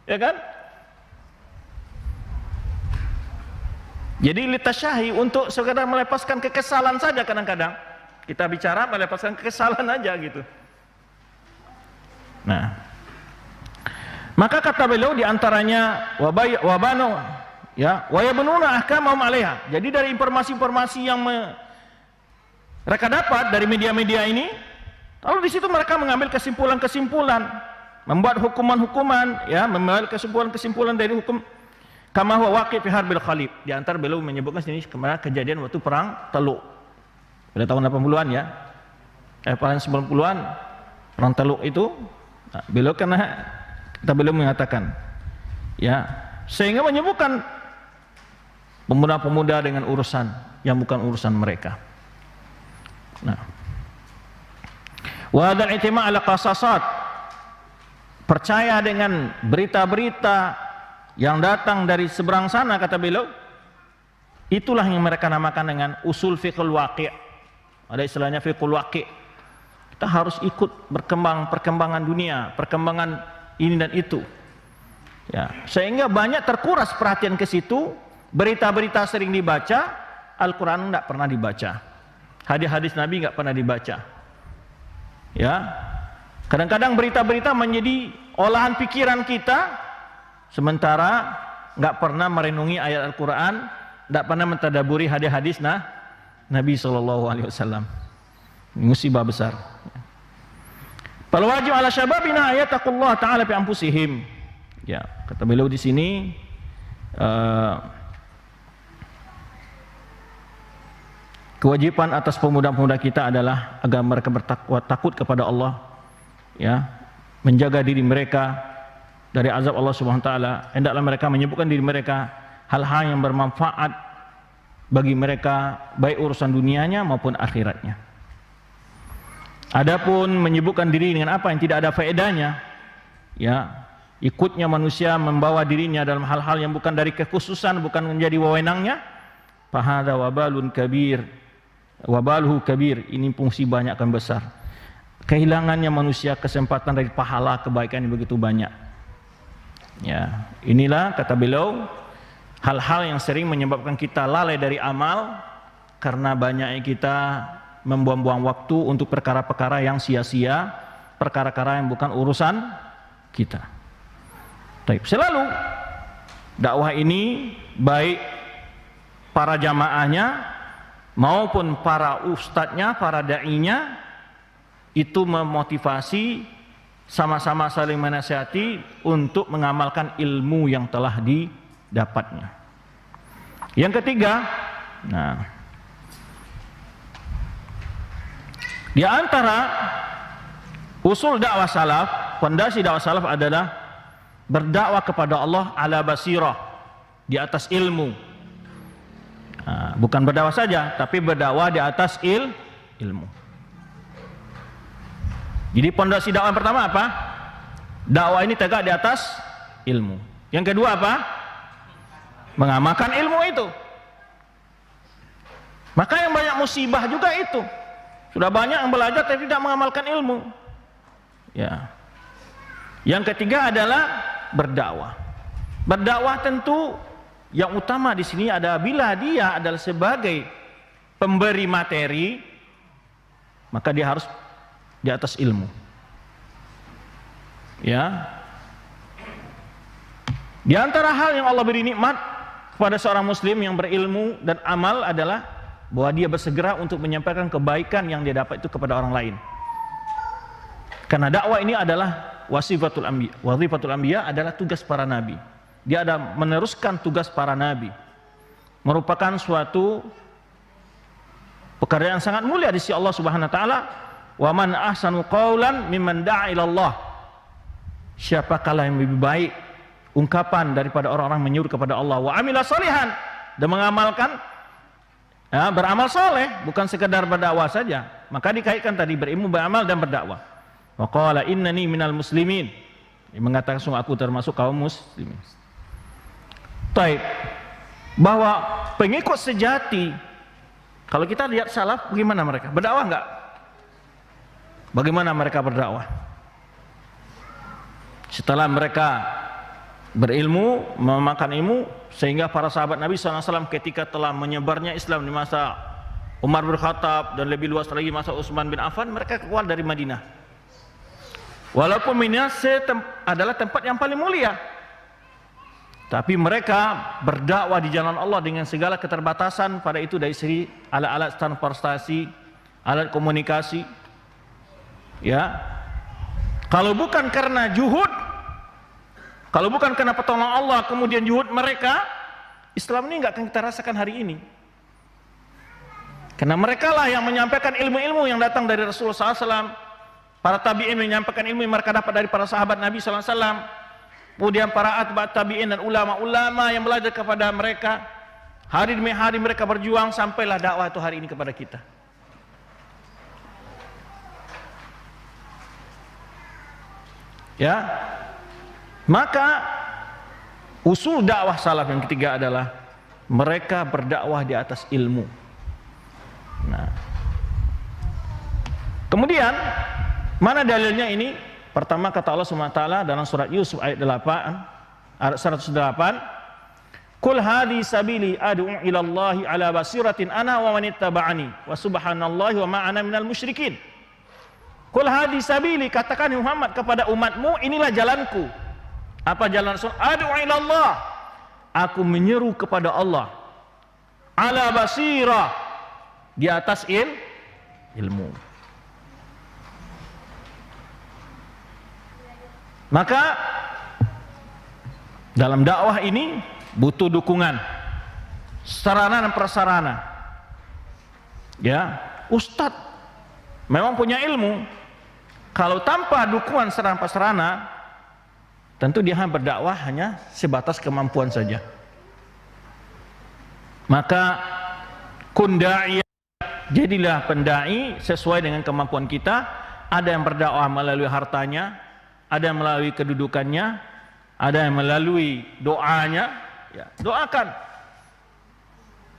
ya kan? Jadi litasyahi, untuk sekedar melepaskan kekesalan saja kadang-kadang kita bicara melepaskan kekesalan aja gitu. Nah, Maka kata beliau di antaranya wabanu ya wa yabnuna ahkamahum 'alaiha. Jadi dari informasi-informasi yang mereka dapat dari media-media ini, lalu di situ mereka mengambil kesimpulan-kesimpulan, membuat hukuman-hukuman, ya, mengambil kesimpulan-kesimpulan dari hukum. Kama huwa waqi' fi harbil Khalib. Di antara beliau menyebutkan sini kejadian waktu perang Teluk. Pada tahun 80-an ya. Perang 90-an perang Teluk itu, nah, beliau beliau mengatakan, ya, sehingga menyebutkan pemuda-pemuda dengan urusan yang bukan urusan mereka. Nah, wa hadzal i'tima' ala qasasat, percaya dengan berita-berita yang datang dari seberang sana, kata beliau, itulah yang mereka namakan dengan usul fiqhul waqi'. Ada istilahnya fiqhul waqi'. Kita harus ikut perkembangan dunia, perkembangan ini dan itu. Ya, sehingga banyak terkuras perhatian ke situ, berita-berita sering dibaca, Al-Qur'an enggak pernah dibaca. Hadis-hadis Nabi enggak pernah dibaca. Ya. Kadang-kadang berita-berita menjadi olahan pikiran kita, sementara nggak pernah merenungi ayat Al-Quran, nggak pernah mentadaburi hadis-hadis Nabi SAW. Musibah besar. Fal wajib ala syababina ayattaqullah ta'ala fi anfusihim. Ya, kata beliau di sini, kewajiban atas pemuda-pemuda kita adalah agar mereka bertakwa, takut kepada Allah, ya, menjaga diri mereka dari azab Allah Subhanahu wa taala. Hendaklah mereka menyibukkan diri mereka hal-hal yang bermanfaat bagi mereka, baik urusan dunianya maupun akhiratnya. Adapun menyibukkan diri dengan apa yang tidak ada faedahnya, ya, ikutnya manusia membawa dirinya dalam hal-hal yang bukan dari kekhususan, bukan menjadi wewenangnya, fahadza wabalun kabir, wabaluhu kabir, ini musibahnya akan besar. Kehilangannya manusia kesempatan dari pahala kebaikan yang begitu banyak. Ya, inilah kata beliau hal-hal yang sering menyebabkan kita lalai dari amal karena banyaknya kita membuang-buang waktu untuk perkara-perkara yang sia-sia, perkara-perkara yang bukan urusan kita. Baik, selalu dakwah ini baik para jamaahnya maupun para ustadznya, para da'inya itu memotivasi, sama-sama saling menasihati untuk mengamalkan ilmu yang telah didapatnya. Yang ketiga, nah, di antara usul dakwah salaf, fondasi dakwah salaf adalah berdakwah kepada Allah ala basirah, di atas ilmu. Nah, bukan berdakwah saja, tapi berdakwah di atas ilmu. Jadi pondasi dakwah yang pertama apa? Dakwah ini tegak di atas ilmu. Yang kedua apa? Mengamalkan ilmu itu. Maka yang banyak musibah juga itu. Sudah banyak yang belajar tapi tidak mengamalkan ilmu. Ya. Yang ketiga adalah berdakwah. Berdakwah tentu yang utama di sini ada bila dia adalah sebagai pemberi materi, maka dia harus di atas ilmu. Ya. Di antara hal yang Allah beri nikmat kepada seorang muslim yang berilmu dan amal adalah bahwa dia bersegera untuk menyampaikan kebaikan yang dia dapat itu kepada orang lain. Karena dakwah ini adalah wasifatul anbiya. Wazifatul anbiya adalah tugas para nabi. Dia ada meneruskan tugas para nabi. Merupakan suatu pekerjaan yang sangat mulia di sisi Allah Subhanahu wa taala. Wa man ahsanu qawlan mimman da'a ila Allah. Siapakah yang lebih baik ungkapan daripada orang-orang menyuruh kepada Allah, wa amila sholihan, dan mengamalkan, ya, beramal soleh, bukan sekedar berdakwah saja. Maka dikaitkan tadi berilmu, beramal dan berdakwah. Wa qala innani minal muslimin, dia mengatakan sungguh aku termasuk kaum muslimin. Taib, bahwa pengikut sejati, kalau kita lihat salaf bagaimana mereka berdakwah enggak? Bagaimana mereka berdakwah? Setelah mereka berilmu, memakan ilmu, sehingga para sahabat Nabi SAW ketika telah menyebarnya Islam di masa Umar bin Khattab dan lebih luas lagi masa Utsman bin Affan, mereka keluar dari Madinah. Walaupun Mina adalah tempat yang paling mulia, tapi mereka berdakwah di jalan Allah dengan segala keterbatasan pada itu dari segi alat-alat transportasi, alat komunikasi. Ya, kalau bukan karena juhud, kalau bukan karena pertolongan Allah kemudian juhud mereka, Islam ini nggak akan kita rasakan hari ini. Karena mereka lah yang menyampaikan ilmu-ilmu yang datang dari Rasulullah SAW. Para tabi'in menyampaikan ilmu yang mereka dapat dari para sahabat Nabi SAW. Kemudian para atba' tabi'in dan ulama-ulama yang belajar kepada mereka. Hari demi hari mereka berjuang sampailah dakwah itu hari ini kepada kita. Ya, maka usul dakwah salaf yang ketiga adalah mereka berdakwah di atas ilmu. Nah, kemudian mana dalilnya ini? Pertama kata Allah SWT dalam surat Yusuf ayat 108, Qul hadhi sabili ad'u ila Allahi ala basiratin ana wa man ittaba'ani wa subhanallahi wa ma ana minal musyrikin. Qul hadhi sabili, katakan Muhammad kepada umatmu, inilah jalanku. Apa jalan Rasul? Ad'u ila Allah, aku menyeru kepada Allah. Ala basirah, di atas ilmu. Maka dalam dakwah ini butuh dukungan sarana dan prasarana. Ya, ustadz memang punya ilmu, kalau tanpa dukungan sarana prasarana tentu dia berdakwah hanya sebatas kemampuan saja. Maka kun da'iyah, jadilah pendai sesuai dengan kemampuan kita. Ada yang berdakwah melalui hartanya, ada yang melalui kedudukannya, ada yang melalui doanya. Ya, doakan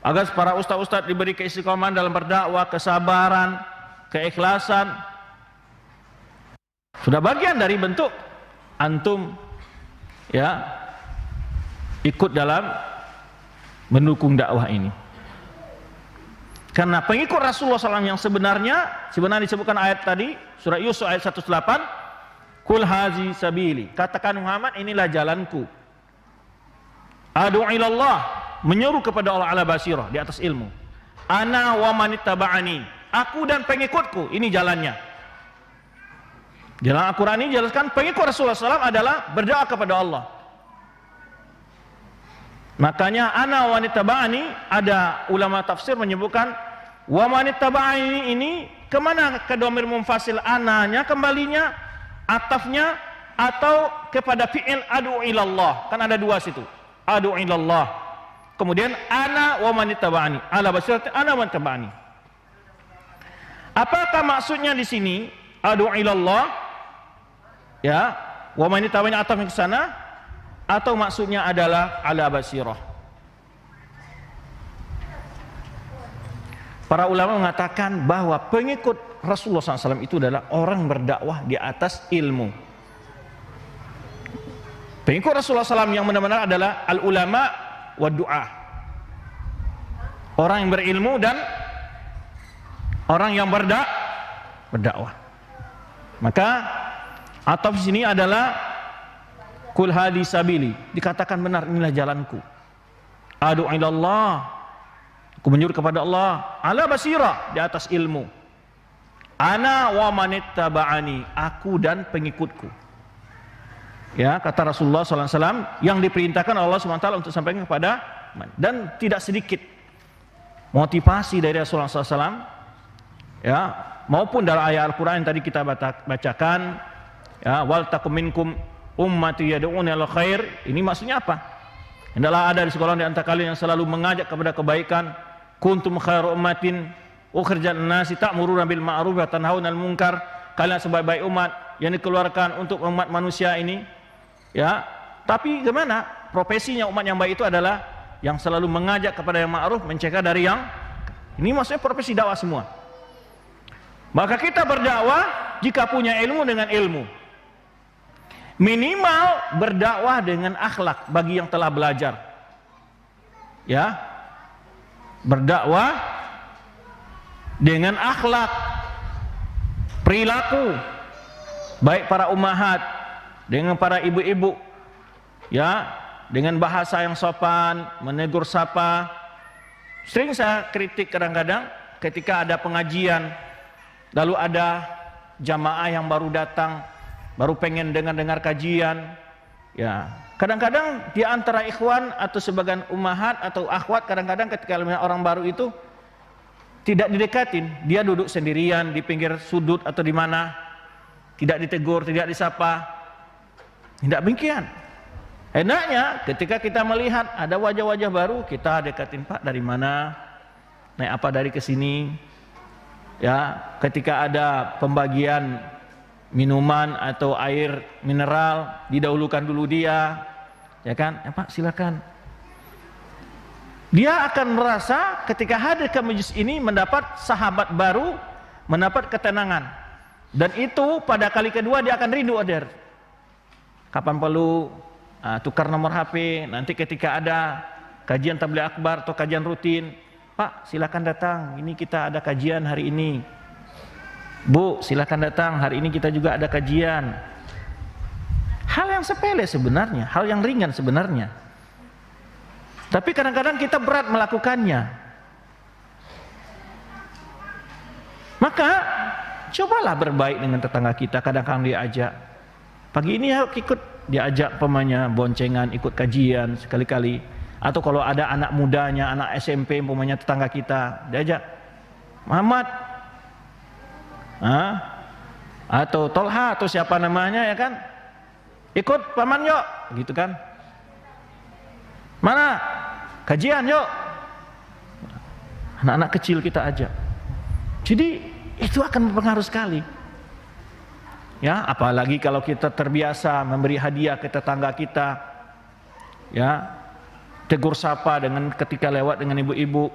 agar para ustaz-ustaz diberi keistiqomahan dalam berdakwah, kesabaran, keikhlasan. Sudah bagian dari bentuk antum ya ikut dalam mendukung dakwah ini. Karena pengikut Rasulullah SAW yang sebenarnya disebutkan ayat tadi, surah Yusuf ayat 108, Qul hazi sabili, katakan Muhammad, inilah jalanku. Ad'u ilallah, menyeru kepada Allah ala basirah, di atas ilmu. Ana wa manittaba'ani, aku dan pengikutku, ini jalannya. Jalan Al-Quran ini jelaskan pengikut Rasulullah SAW adalah berdoa kepada Allah. Makanya ana wa manittaba'ani, ada ulama tafsir menyebutkan wa manittaba'ani ini kemana ke dhamir munfasil, ananya kembalinya, atafnya, atau kepada fi'il ad'u ilallah. Kan ada dua situ, ad'u ilallah, kemudian ana wa manittaba'ani, ala basirati ana wa manittaba'ani. Apakah maksudnya di sini ad'u ilallah ya, wa manittaba'ani atafnya ke sana, atau maksudnya adalah ala basirah? Para ulama mengatakan bahwa pengikut Rasulullah SAW itu adalah orang berdakwah di atas ilmu. Pengikut Rasulullah SAW yang benar-benar adalah al-ulama wa du'a, orang yang berilmu dan orang yang berdakwah. Maka ataf sini adalah Qul hadi sabili, dikatakan benar, inilah jalanku. Ad'u ilallah, aku menyuruh kepada Allah, ala basirah, di atas ilmu. Ana wa manittaba'ani, aku dan pengikutku. Ya, kata Rasulullah SAW yang diperintahkan Allah SWT untuk sampaikan kepada, dan tidak sedikit motivasi dari Rasulullah SAW ya, maupun dalam ayat Al-Quran yang tadi kita bacakan ya, wal takum minkum ummati yad'una ila khair. Ini maksudnya apa? Hendaklah ada di sekolah di antara kalian yang selalu mengajak kepada kebaikan. Kuntum khairu ummatin ukhrijat lin-nasi ta'muruna bil ma'ruf wa tanhauna 'anil munkar. Kalian sebaik-baik umat yang dikeluarkan untuk umat manusia ini. Ya, tapi gimana? Profesinya umat yang baik itu adalah yang selalu mengajak kepada yang ma'ruf, mencegah dari yang. Ini maksudnya profesi dakwah semua. Maka kita berdakwah jika punya ilmu dengan ilmu. Minimal berdakwah dengan akhlak bagi yang telah belajar. Ya. Berdakwah dengan akhlak, perilaku, baik para ummahat dengan para ibu-ibu, ya, dengan bahasa yang sopan, menegur sapa. Sering saya kritik kadang-kadang ketika ada pengajian, lalu ada jamaah yang baru datang, baru pengen dengar kajian, ya. Kadang-kadang di antara ikhwan atau sebagian ummahat atau akhwat, kadang-kadang ketika orang baru itu tidak didekatin, dia duduk sendirian di pinggir sudut atau di mana, tidak ditegur, tidak disapa. Tidak demikian. Enaknya ketika kita melihat ada wajah-wajah baru, kita dekatin, Pak dari mana, naik apa dari kesini. Ya, ketika ada pembagian minuman atau air mineral, didahulukan dulu dia, ya kan? Ya, Pak silakan. Dia akan merasa ketika hadir ke majelis ini mendapat sahabat baru, mendapat ketenangan. Dan itu pada kali kedua dia akan rindu hadir. Kapan perlu tukar nomor HP, nanti ketika ada kajian tabligh akbar atau kajian rutin, Pak silakan datang, ini kita ada kajian hari ini. Bu silakan datang, hari ini kita juga ada kajian. Hal yang sepele sebenarnya, hal yang ringan sebenarnya. Tapi kadang-kadang kita berat melakukannya. Maka cobalah berbaik dengan tetangga kita. Kadang-kadang diajak, pagi ini ikut, diajak pemanya boncengan, ikut kajian sekali-kali. Atau kalau ada anak mudanya, anak SMP pemanya tetangga kita, diajak, Muhammad, atau Tolha atau siapa namanya, ya kan, ikut paman yuk, gitu kan. Mana kajian yuk, anak-anak kecil kita ajak. Jadi itu akan berpengaruh sekali, ya. Apalagi kalau kita terbiasa memberi hadiah ke tetangga kita, ya, tegur sapa dengan ketika lewat dengan ibu-ibu,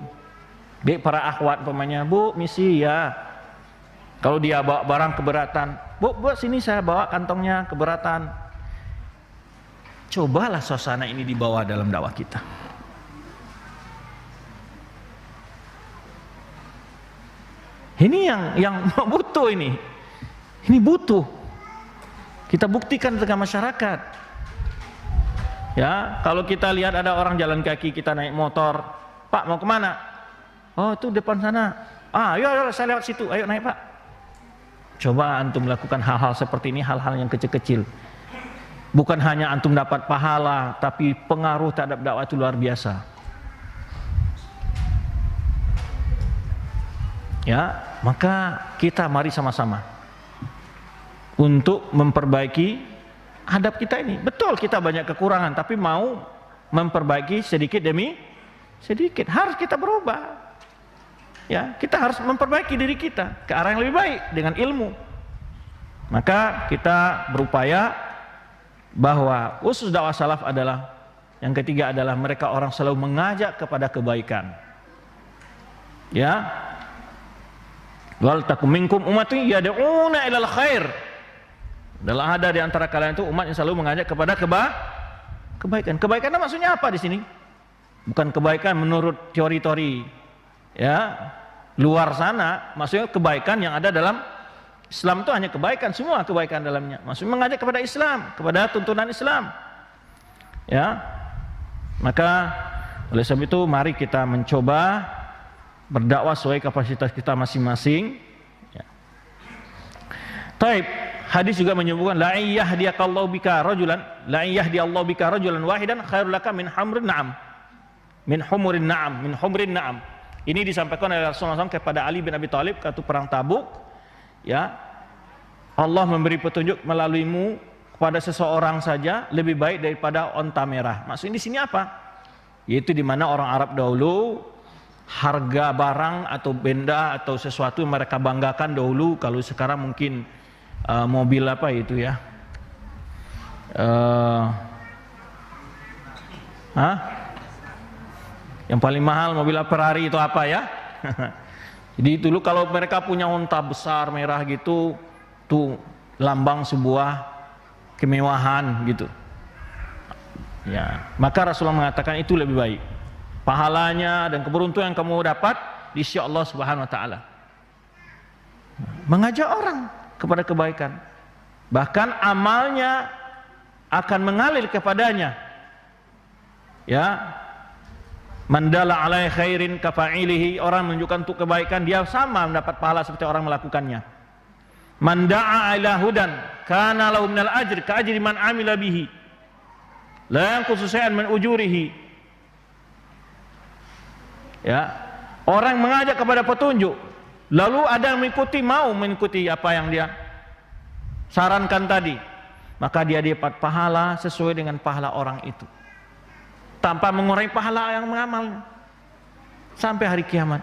baik para akhwat pemanya, Bu misi ya, kalau dia bawa barang keberatan, Bu buat sini saya bawa kantongnya keberatan. Cobalah suasana ini dibawa dalam dakwah kita. Ini yang butuh ini. Ini butuh. Kita buktikan dengan masyarakat. Ya, kalau kita lihat ada orang jalan kaki, kita naik motor, Pak mau kemana? Oh itu depan sana. Ayo saya lewat situ. Ayo naik Pak. Coba antum lakukan hal-hal seperti ini, hal-hal yang kecil-kecil. Bukan hanya antum dapat pahala, tapi pengaruh terhadap dakwah itu luar biasa. Ya, maka kita mari sama-sama untuk memperbaiki adab kita ini. Betul kita banyak kekurangan, tapi mau memperbaiki sedikit demi sedikit. Harus kita berubah. Ya, kita harus memperbaiki diri kita ke arah yang lebih baik dengan ilmu. Maka kita berupaya bahwa usus dakwah salaf adalah yang ketiga adalah mereka orang selalu mengajak kepada kebaikan. Ya. Wal takum minkum ummatun yad'una ilal khair. Adalah ada di antara kalian itu umat yang selalu mengajak kepada kebaikan. Kebaikan maksudnya apa di sini? Bukan kebaikan menurut teori-teori ya luar sana, maksudnya kebaikan yang ada dalam Islam itu hanya kebaikan, semua kebaikan dalamnya. Maksudnya mengajak kepada Islam, kepada tuntunan Islam. Ya. Maka oleh sebab itu mari kita mencoba berdakwah sesuai kapasitas kita masing-masing. Ya. Taib, hadis juga menyebutkan la yahdiyakallahu bika rajulan, la yahdiyallahu bika rajulan wahidan khairul laka min humrin na'am. Min humurin na'am, min humrin na'am. Ini disampaikan oleh Rasulullah SAW kepada Ali bin Abi Thalib waktu perang Tabuk. Ya, Allah memberi petunjuk melaluimu kepada seseorang saja lebih baik daripada onta merah. Maksudnya di sini apa? Yaitu di mana orang Arab dahulu harga barang atau benda atau sesuatu yang mereka banggakan dahulu. Kalau sekarang mungkin mobil apa itu ya? Yang paling mahal mobil Ferrari itu apa ya? Jadi dulu kalau mereka punya unta besar merah gitu, tuh lambang sebuah kemewahan gitu. Ya, maka Rasulullah mengatakan itu lebih baik. Pahalanya dan keberuntungan yang kamu dapat di sisi Allah Subhanahu wa taala. Mengajak orang kepada kebaikan. Bahkan amalnya akan mengalir kepadanya. Ya. Mandala alai khairin kafa'ilihi, orang menunjukkan untuk kebaikan, dia sama mendapat pahala seperti orang melakukannya. Manda'a ila hudan kana lahu minal ajr ka ajri man amila bihi la yanqusu syai'an min ujurihi. Ya, orang mengajak kepada petunjuk, lalu ada yang mau mengikuti apa yang dia sarankan tadi, maka dia dapat pahala sesuai dengan pahala orang itu, tanpa mengurangi pahala yang mengamal sampai hari kiamat.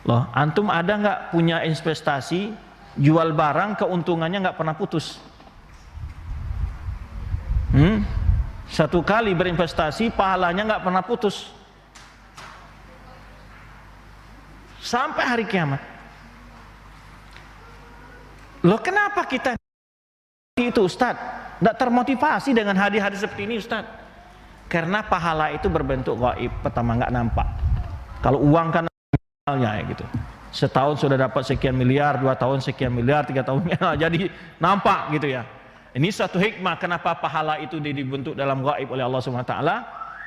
Loh, antum ada nggak punya investasi, jual barang, keuntungannya nggak pernah putus? Satu kali berinvestasi, pahalanya nggak pernah putus sampai hari kiamat. Loh, kenapa kita itu, Ustaz, nggak termotivasi dengan hadis-hadis seperti ini, Ustaz? Karena pahala itu berbentuk gaib. Pertama, nggak nampak. Kalau uang kan ya gitu, setahun sudah dapat sekian miliar, 2 tahun sekian miliar, 3 tahun jadi nampak gitu ya. Ini satu hikmah kenapa pahala itu dibentuk dalam gaib oleh Allah Subhanahu wa taala,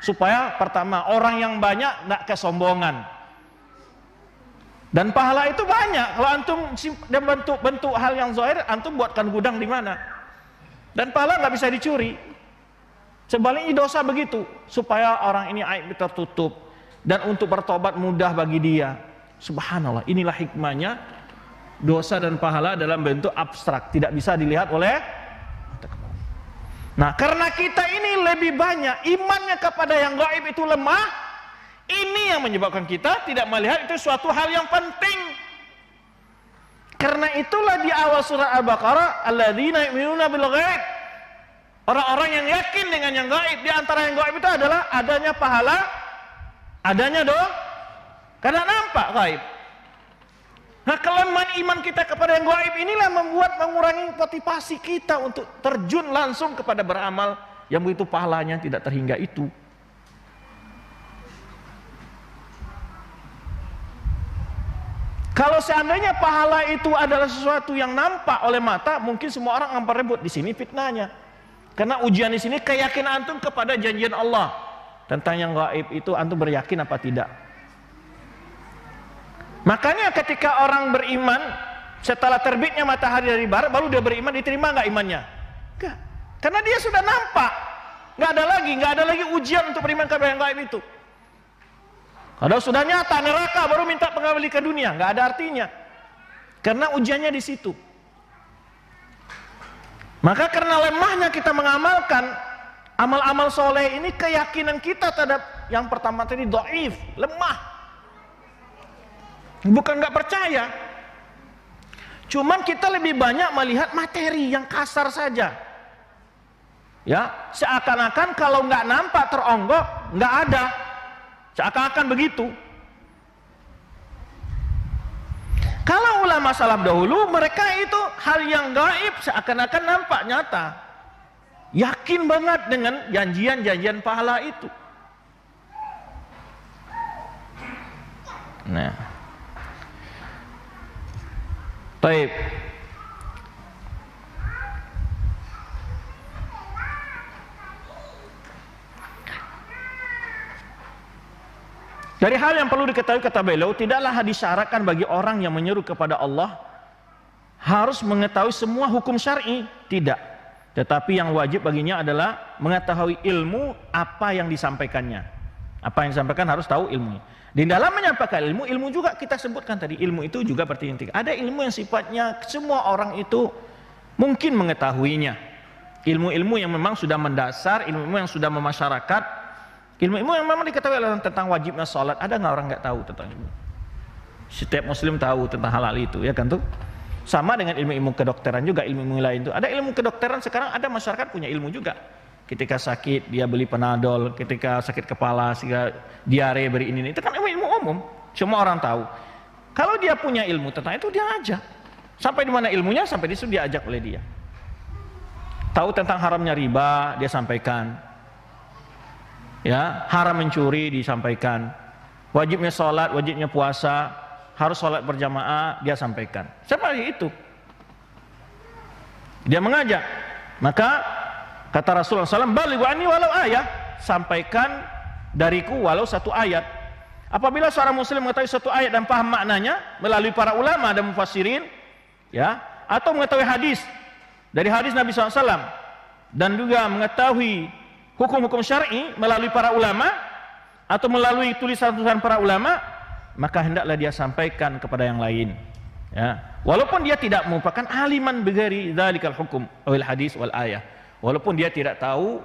supaya pertama, orang yang banyak nggak kesombongan. Dan pahala itu banyak. Kalau antum dan bentuk hal yang zahir, antum buatkan gudang di mana? Dan pahala nggak bisa dicuri. Sebaliknya dosa begitu, supaya orang ini aib tertutup dan untuk bertobat mudah bagi dia. Subhanallah, inilah hikmahnya dosa dan pahala dalam bentuk abstrak, tidak bisa dilihat oleh. Nah, karena kita ini lebih banyak imannya kepada yang gaib itu lemah, ini yang menyebabkan kita tidak melihat itu suatu hal yang penting. Karena itulah di awal surah Al-Baqarah, alladzina yu'minuna bil ghaib, orang-orang yang yakin dengan yang gaib. Di antara yang gaib itu adalah adanya pahala, adanya karena nampak gaib. Nah, kelemahan iman kita kepada yang gaib inilah membuat mengurangi motivasi kita untuk terjun langsung kepada beramal yang begitu pahalanya tidak terhingga itu. Kalau seandainya pahala itu adalah sesuatu yang nampak oleh mata, mungkin semua orang akan berebut. Di sini fitnahnya. Karena ujian di sini keyakinan antum kepada janjian Allah tentang yang gaib itu, antum beryakin apa tidak? Makanya ketika orang beriman setelah terbitnya matahari dari barat, baru dia beriman, diterima nggak imannya? Enggak. Karena dia sudah nampak. Nggak ada lagi ujian untuk beriman kepada yang gaib itu. Kalau sudah nyata neraka, baru minta kembali ke dunia, nggak ada artinya. Karena ujiannya di situ. Maka karena lemahnya kita mengamalkan amal-amal soleh ini, keyakinan kita terhadap yang pertama tadi dhaif, lemah. Bukan nggak percaya, cuman kita lebih banyak melihat materi yang kasar saja. Ya, seakan-akan kalau nggak nampak teronggok, nggak ada. Seakan-akan begitu. Kalau ulama salaf dahulu, mereka itu hal yang gaib seakan-akan nampak nyata. Yakin banget dengan janjian-janjian pahala itu. Nah, baik. Dari hal yang perlu diketahui, kata beliau, tidaklah disyaratkan bagi orang yang menyeru kepada Allah harus mengetahui semua hukum syar'i, tidak. Tetapi yang wajib baginya adalah mengetahui ilmu apa yang disampaikannya. Apa yang disampaikan harus tahu ilmunya. Di dalam menyampaikan ilmu juga kita sebutkan tadi, ilmu itu juga berarti ada ilmu yang sifatnya semua orang itu mungkin mengetahuinya. Ilmu-ilmu yang memang sudah mendasar, ilmu-ilmu yang sudah memasyarakat. Ilmu-ilmu yang memang diketahui tentang wajibnya sholat, ada nggak orang nggak tahu tentang ilmu? Setiap muslim tahu tentang hal itu, ya kan tuh? Sama dengan ilmu-ilmu kedokteran juga, ilmu-ilmu lain itu. Ada ilmu kedokteran sekarang, ada masyarakat punya ilmu juga. Ketika sakit dia beli Panadol, ketika sakit kepala, diare beri ini. Itu kan ilmu umum, semua orang tahu. Kalau dia punya ilmu tentang itu, dia ajak. Sampai di mana ilmunya, sampai di situ dia ajak oleh dia. Tahu tentang haramnya riba, dia sampaikan. Ya, haram mencuri disampaikan, wajibnya sholat, wajibnya puasa, harus sholat berjamaah, dia sampaikan. Seperti itu. Dia mengajak. Maka kata Rasulullah SAW, balighu anni walau ayat, sampaikan dariku walau satu ayat. Apabila seorang muslim mengetahui satu ayat dan paham maknanya melalui para ulama dan mufassirin, ya, atau mengetahui hadis dari hadis Nabi SAW dan juga mengetahui hukum-hukum syar'i melalui para ulama atau melalui tulisan-tulisan para ulama, maka hendaklah dia sampaikan kepada yang lain, ya, walaupun dia tidak merupakan aliman bighairi dzalikal hukum awil hadis wal ayah, walaupun dia tidak tahu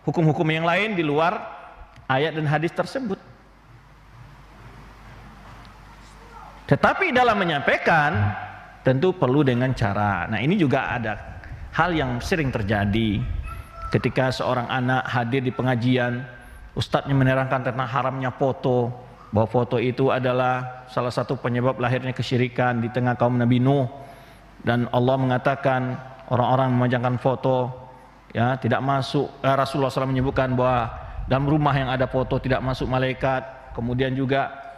hukum-hukum yang lain di luar ayat dan hadis tersebut. Tetapi dalam menyampaikan tentu perlu dengan cara. Nah, ini juga ada hal yang sering terjadi ketika seorang anak hadir di pengajian, ustadznya menerangkan tentang haramnya foto, bahwa foto itu adalah salah satu penyebab lahirnya kesyirikan di tengah kaum Nabi Nuh, dan Allah mengatakan orang-orang memajangkan foto, ya, tidak masuk. Rasulullah SAW menyebutkan bahwa dalam rumah yang ada foto tidak masuk malaikat. Kemudian juga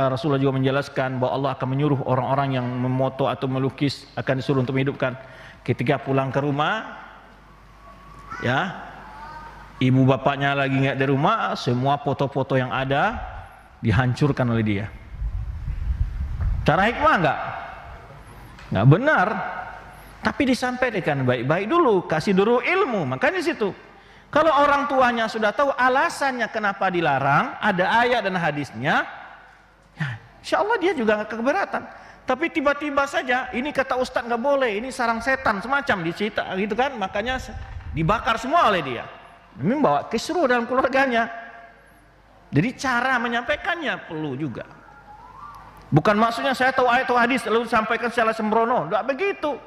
Rasulullah juga menjelaskan bahwa Allah akan menyuruh orang-orang yang memoto atau melukis akan disuruh untuk menghidupkan. Ketika pulang ke rumah, ya, ibu bapaknya lagi nggak di rumah, semua foto-foto yang ada dihancurkan oleh dia. Cara hikmah nggak benar, tapi disampaikan baik-baik dulu, kasih dulu ilmu. Makanya di situ, kalau orang tuanya sudah tahu alasannya kenapa dilarang, ada ayat dan hadisnya, ya, insya Allah dia juga nggak keberatan. Tapi tiba-tiba saja, ini kata ustadz nggak boleh, ini sarang setan semacam dicita gitu kan, makanya dibakar semua oleh dia. Ini membawa kisruh dalam keluarganya. Jadi cara menyampaikannya perlu juga. Bukan maksudnya saya tahu ayat atau hadis lalu sampaikan secara sembrono, tidak begitu.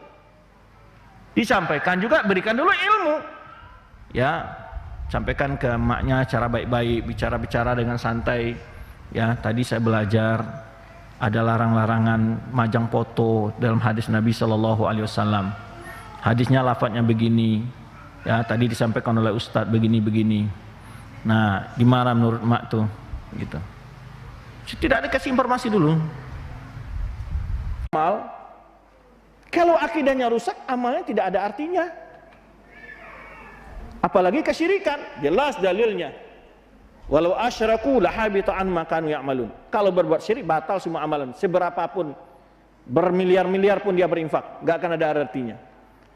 Disampaikan juga, berikan dulu ilmu. Ya, sampaikan ke emaknya cara baik-baik, bicara-bicara dengan santai. Ya, tadi saya belajar ada larang-larangan majang foto dalam hadis Nabi Shallallahu Alaihi Wasallam. Hadisnya lafadznya begini. Ya, tadi disampaikan oleh Ustadz begini-begini. Nah, gimana menurut mak tuh? Gitu. Tidak dikasih informasi dulu. Kalau akidahnya rusak, amalnya tidak ada artinya. Apalagi kesyirikan, jelas dalilnya. Walau asyraku lahabita an ma kanu ya'malun. Kalau berbuat syirik batal semua amalan, seberapapun bermiliar-miliar pun dia berinfak, enggak akan ada artinya.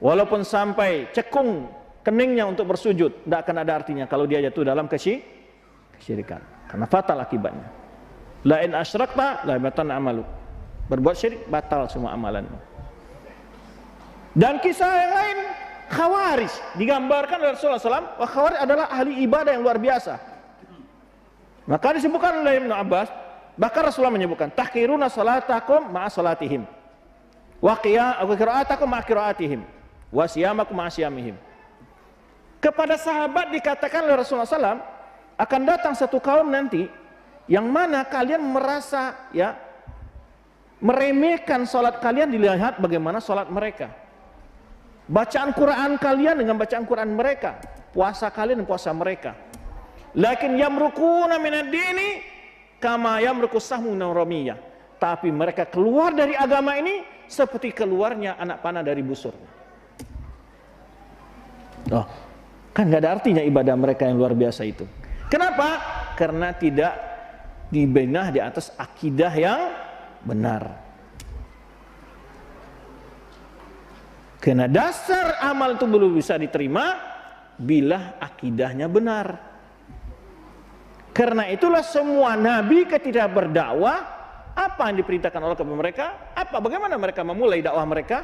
Walaupun sampai cekung keningnya untuk bersujud, tidak akan ada artinya kalau dia jatuh dalam kesyirikan, karena fatal akibatnya. La in asyrakta la yabtan amalu. Berbuat syirik batal semua amalanmu. Dan kisah yang lain, Khawarij digambarkan oleh Rasulullah SAW. Khawarij adalah ahli ibadah yang luar biasa. Maka disebutkan oleh Ibnu Abbas, bahkan Rasulullah menyebutkan tahqiruna salatakum ma'a salatihim wa qira'atakum ma'a qira'atihim wa siyamakum ma'a siyamihim. Kepada sahabat dikatakan oleh Rasulullah SAW, akan datang satu kaum nanti yang mana kalian merasa, ya, meremehkan salat kalian dilihat bagaimana salat mereka. Bacaan Quran kalian dengan bacaan Quran mereka, puasa kalian dan puasa mereka. Lakin yamrukuna minad dini kama yamruku sahmu min ramiyah. Tapi mereka keluar dari agama ini seperti keluarnya anak panah dari busur. Oh, kan nggak ada artinya ibadah mereka yang luar biasa itu. Kenapa? Karena tidak dibina di atas akidah yang benar. Karena dasar amal itu belum bisa diterima bila akidahnya benar. Karena itulah semua nabi ketika berdakwah, apa yang diperintahkan Allah kepada mereka? Bagaimana mereka memulai dakwah mereka?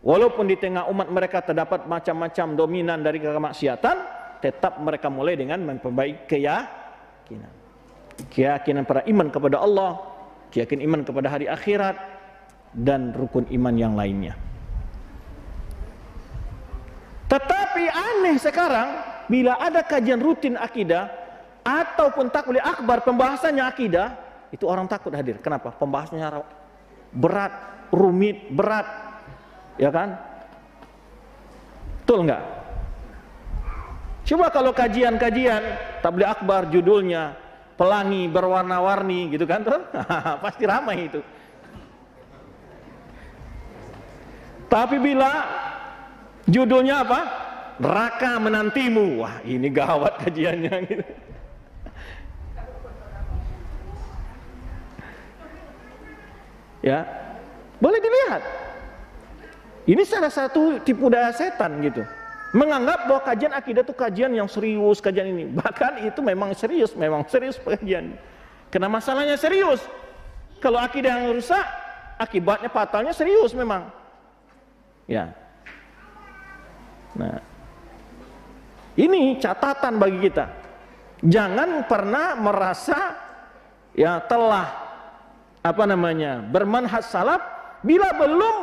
Walaupun di tengah umat mereka terdapat macam-macam dominan dari kemaksiatan, tetap mereka mulai dengan memperbaiki keyakinan. Keyakinan para iman kepada Allah, keyakinan iman kepada hari akhirat, dan rukun iman yang lainnya. Tetapi aneh sekarang, bila ada kajian rutin akidah ataupun taklim akbar pembahasannya akidah, itu orang takut hadir. Kenapa? Pembahasannya berat, rumit, berat, ya kan? Betul enggak? Coba kalau kajian-kajian taklim akbar judulnya pelangi berwarna-warni gitu kan, pasti ramai itu. Tapi bila judulnya apa? Neraka menantimu. Wah, ini gawat kajiannya gitu. Ya, boleh dilihat. Ini salah satu tipu daya setan gitu. Menganggap bahwa kajian akidah itu kajian yang serius, kajian ini. Bahkan itu memang serius kajian. Karena masalahnya serius. Kalau akidah yang rusak, akibatnya fatalnya serius memang. Ya. Nah, ini catatan bagi kita. Jangan pernah merasa ya telah bermanhaj salaf bila belum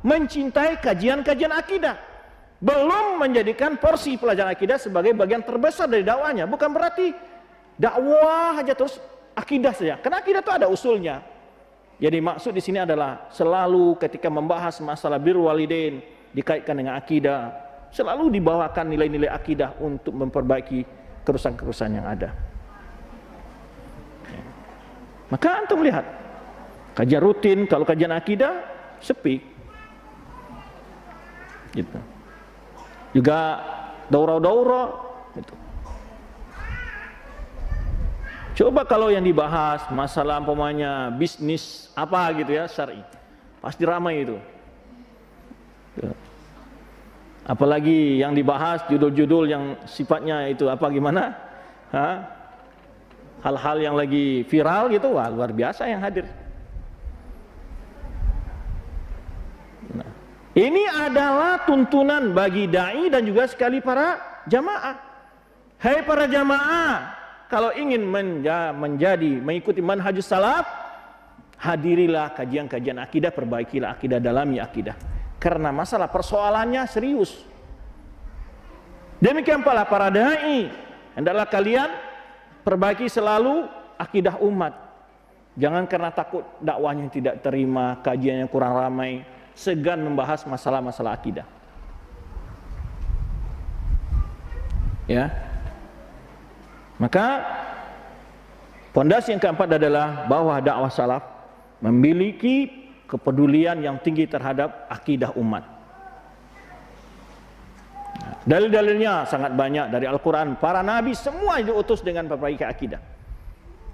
mencintai kajian-kajian akidah, belum menjadikan porsi pelajaran akidah sebagai bagian terbesar dari dakwahnya. Bukan berarti dakwah aja terus akidah saja, karena akidah itu ada usulnya. Jadi maksud di sini adalah selalu ketika membahas masalah birrul walidain dikaitkan dengan akidah, selalu dibawakan nilai-nilai akidah untuk memperbaiki kerusakan-kerusakan yang ada. Maka antum lihat kajian rutin, kalau kajian akidah sepi gitu. Juga daurah-daurah gitu. Coba kalau yang dibahas masalah umpamanya bisnis apa gitu ya, syar'i, pasti ramai itu. Apalagi yang dibahas judul-judul yang sifatnya itu apa gimana? Hal-hal yang lagi viral gitu, wah luar biasa yang hadir. Nah, ini adalah tuntunan bagi dai dan juga sekali para jamaah. Hai para jamaah, kalau ingin mengikuti manhajus salaf, hadirilah kajian-kajian akidah, perbaikilah akidah, dalami akidah. Karena masalah persoalannya serius. Demikian pula para dai, hendaklah kalian perbaiki selalu akidah umat. Jangan karena takut dakwahnya tidak terima, kajiannya kurang ramai, segan membahas masalah-masalah akidah. Ya. Maka pondasi yang keempat adalah bahwa dakwah salaf memiliki kepedulian yang tinggi terhadap akidah umat. Dalil-dalilnya sangat banyak dari Al-Quran. Para nabi semua diutus dengan perbaiki akidah.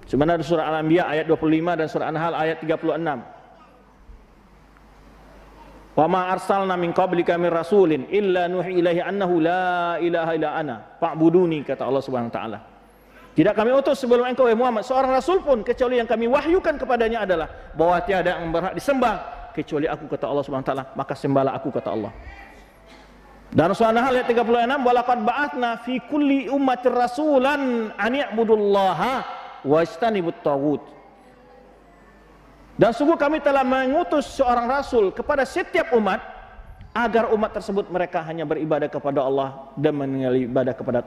Sebenarnya surah Al-Anbiya ayat 25 dan surah An-Nahl ayat 36. Wa ma arsalna min qablika min rasulin illa nuhi ilaihi annahu la ilaha illa ana fa'buduni, kata Allah Subhanahu wa taala. Tidak kami utus sebelum engkau Muhammad seorang rasul pun kecuali yang kami wahyukan kepadanya adalah bahwa tiada yang berhak disembah kecuali aku, kata Allah Subhanahu wa taala, maka sembahlah aku, kata Allah. Dan surah An-Nahl ayat 36, walaqad ba'atsna fi kulli ummatir rasulan an i'budullaha wajtanibut taghut. Dan sungguh kami telah mengutus seorang rasul kepada setiap umat agar umat tersebut mereka hanya beribadah kepada Allah dan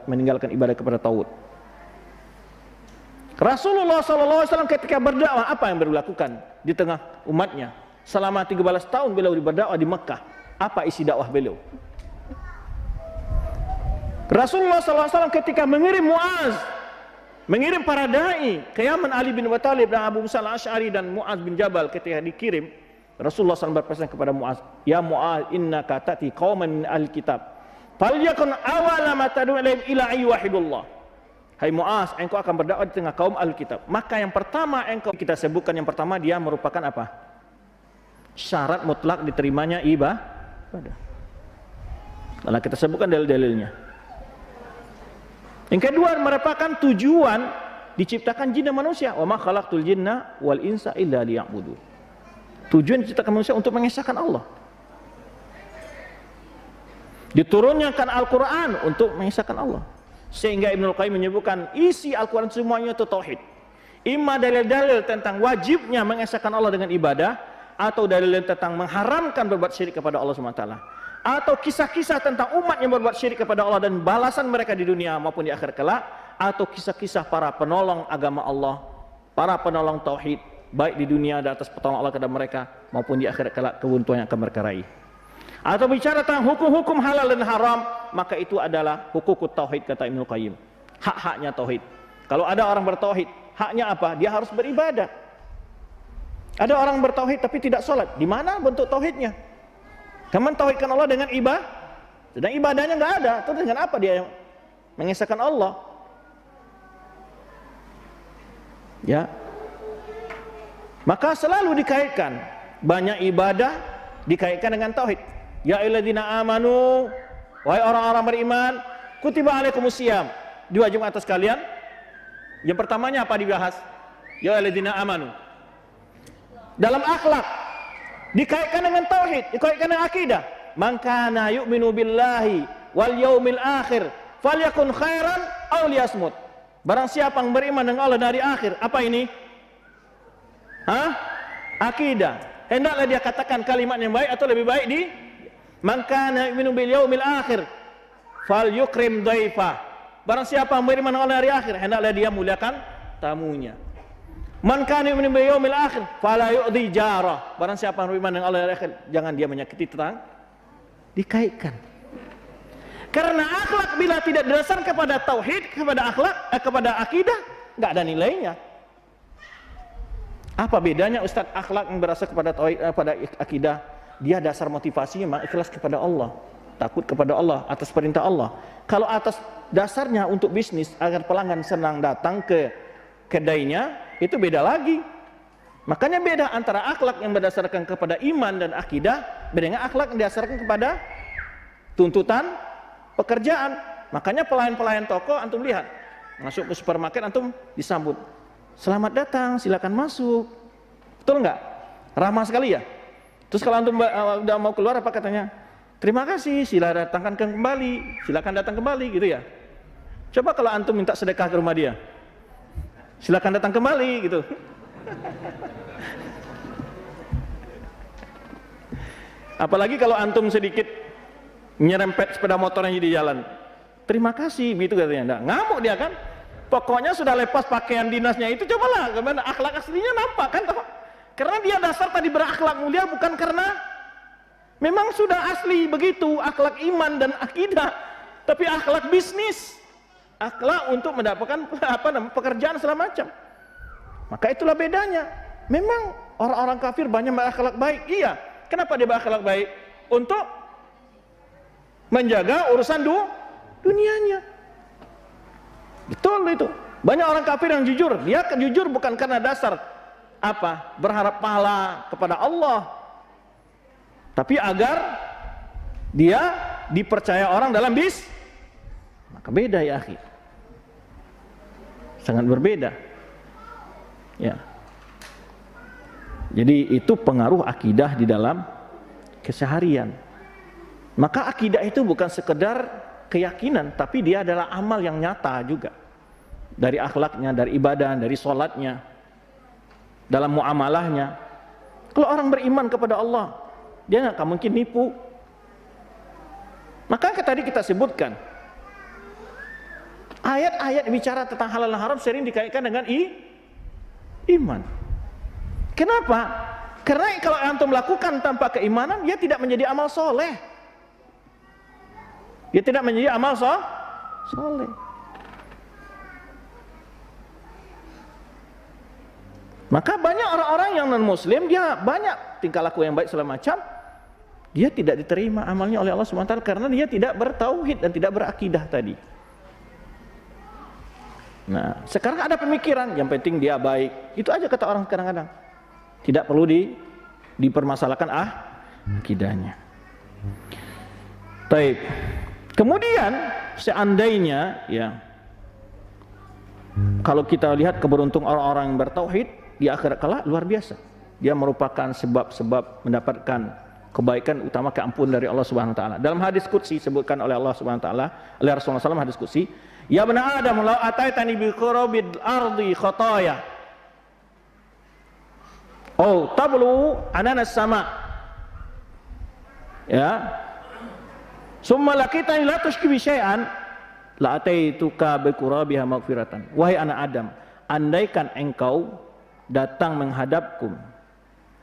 meninggalkan ibadah kepada taghut. Rasulullah SAW ketika berdakwah apa yang beliau lakukan di tengah umatnya selama 13 tahun beliau berdakwah di Mekah? Apa isi dakwah beliau? Rasulullah SAW ketika mengirim Muaz, mengirim para dai ke Yaman, Ali bin Abi Thalib dan Abu Musa al-Asy'ari dan Muaz bin Jabal, ketika dikirim Rasulullah SAW berpesan kepada Muaz, ya Muaz, innaka ta'ti qauman min al-kitab falyakun awwala ma tad'u ilaihim ila ayyuhidullah. Hai Muaz, engkau akan berdakwah di tengah kaum Alkitab. Maka yang pertama engkau kita sebutkan, yang pertama dia merupakan apa? Syarat mutlak diterimanya ibadah. Lalu kita sebutkan dalil-dalilnya. Yang kedua merupakan tujuan diciptakan jin dan manusia. Wa ma khalaqtul jinna wal insa illa liya'budun. Tujuan diciptakan manusia untuk mengesahkan Allah. Diturunkan Al-Quran untuk mengesahkan Allah. Sehingga Ibnul Qayyim menyebutkan isi Al-Quran semuanya itu tauhid. Imma dalil-dalil tentang wajibnya mengesahkan Allah dengan ibadah, atau dalil tentang mengharamkan berbuat syirik kepada Allah SWT, atau kisah-kisah tentang umat yang berbuat syirik kepada Allah dan balasan mereka di dunia maupun di akhirat kelak, atau kisah-kisah para penolong agama Allah, para penolong tauhid, baik di dunia di atas pertolongan Allah kepada mereka maupun di akhirat kelak keuntungan yang akan mereka raih. Atau bicara tentang hukum-hukum halal dan haram, maka itu adalah hukukut tauhid, kata Ibnu Qayyim. Hak-haknya tauhid. Kalau ada orang bertauhid, haknya apa? Dia harus beribadah. Ada orang bertauhid tapi tidak sholat, di mana bentuk tauhidnya? Kamu mentauhidkan Allah dengan ibadah, sedang ibadahnya nggak ada. Terus dengan apa dia mengesahkan Allah? Ya. Maka selalu dikaitkan banyak ibadah dikaitkan dengan tauhid. Ya ayyuhalladzina amanu, wahai orang-orang beriman, kutiba alaikumusiyam, diwajibkan atas kalian. Yang pertamanya apa dibahas? Ya ayyuhalladzina amanu. Dalam akhlak dikaitkan dengan tauhid, dikaitkan dengan akidah. Man kana yu'minu billahi wal yaumil akhir falyakun khairan aw liyasmut. Barang siapa yang beriman dengan Allah dari akhir, apa ini? Akidah. Hendaklah dia katakan kalimat yang baik atau lebih baik di man kana yu'minu bil yaumil akhir falyukrim dhaifa. Barang siapa yang beriman dengan Allah dari akhir, hendaklah dia muliakan tamunya. Man kana yu'minu bil yaumil akhir fala yu'dhi jarah. Barang siapa yang beriman dengan Allah dari akhir, jangan dia menyakiti tetangga. Dikaitkan. Karena akhlak bila tidak didasarkan kepada tauhid, kepada akhlak, kepada akidah, nggak ada nilainya. Apa bedanya Ustaz akhlak yang berasal kepada tauhid, pada akidah? Dia dasar motivasinya ikhlas kepada Allah, takut kepada Allah, atas perintah Allah. Kalau atas dasarnya untuk bisnis agar pelanggan senang datang ke kedainya, itu beda lagi. Makanya beda antara akhlak yang berdasarkan kepada iman dan akidah dengan akhlak yang didasarkan kepada tuntutan pekerjaan. Makanya pelayan-pelayan toko antum lihat, masuk ke supermarket antum disambut, selamat datang, silakan masuk. Betul nggak? Ramah sekali ya. Terus kalau antum udah mau keluar apa katanya? Terima kasih, silakan datangkan kembali, silakan datang kembali gitu ya. Coba kalau antum minta sedekah ke rumah dia, silakan datang kembali gitu. Apalagi kalau antum sedikit nyerempet sepeda motornya di jalan, terima kasih gitu katanya. Ngamuk dia kan. Pokoknya sudah lepas pakaian dinasnya itu, cobalah gimana akhlak aslinya nampak kan. Karena dia dasar tadi berakhlak mulia bukan karena memang sudah asli begitu akhlak iman dan akidah, tapi akhlak bisnis, akhlak untuk mendapatkan pekerjaan segala macam. Maka itulah bedanya. Memang orang-orang kafir banyak berakhlak baik, iya. Kenapa dia berakhlak baik? Untuk menjaga urusan dunianya. Betul itu. Banyak orang kafir yang jujur. Dia jujur bukan karena dasar apa? Berharap pahala kepada Allah, tapi agar dia dipercaya orang dalam maka beda ya akhi. Sangat berbeda. Ya. Jadi itu pengaruh akidah di dalam keseharian. Maka akidah itu bukan sekedar keyakinan, tapi dia adalah amal yang nyata juga. Dari akhlaknya, dari ibadah, dari sholatnya, dalam muamalahnya. Kalau orang beriman kepada Allah, dia nggak akan mungkin nipu. Maka tadi kita sebutkan, ayat-ayat bicara tentang halal dan haram sering dikaitkan dengan iman. Kenapa? Karena kalau antum melakukan tanpa keimanan, dia tidak menjadi amal soleh. Dia tidak menjadi amal soleh. Maka banyak orang-orang yang non-muslim, dia banyak tingkah laku yang baik segala macam, dia tidak diterima amalnya oleh Allah SWT karena dia tidak bertauhid dan tidak berakidah tadi. Nah, sekarang ada pemikiran yang penting dia baik. Itu aja kata orang kadang-kadang. Tidak perlu dipermasalahkan akidahnya. Baik. Kemudian seandainya ya, kalau kita lihat keberuntungan orang-orang yang bertauhid di akhirat kelak luar biasa. Dia merupakan sebab-sebab mendapatkan kebaikan utama, keampunan dari Allah Subhanahu wa taala. Dalam hadis qudsi sebutkan oleh Allah Subhanahu wa taala, oleh Rasulullah SAW hadis qudsi, "Ya bani Adam, law ataitani bi qurabil ardi khataya, oh tablu ananas sama." Ya. Summa lakitani la tushki bi syai'an la ataituka bi qurabiha maghfiratan. Wahai anak Adam, andaikan engkau datang menghadapku,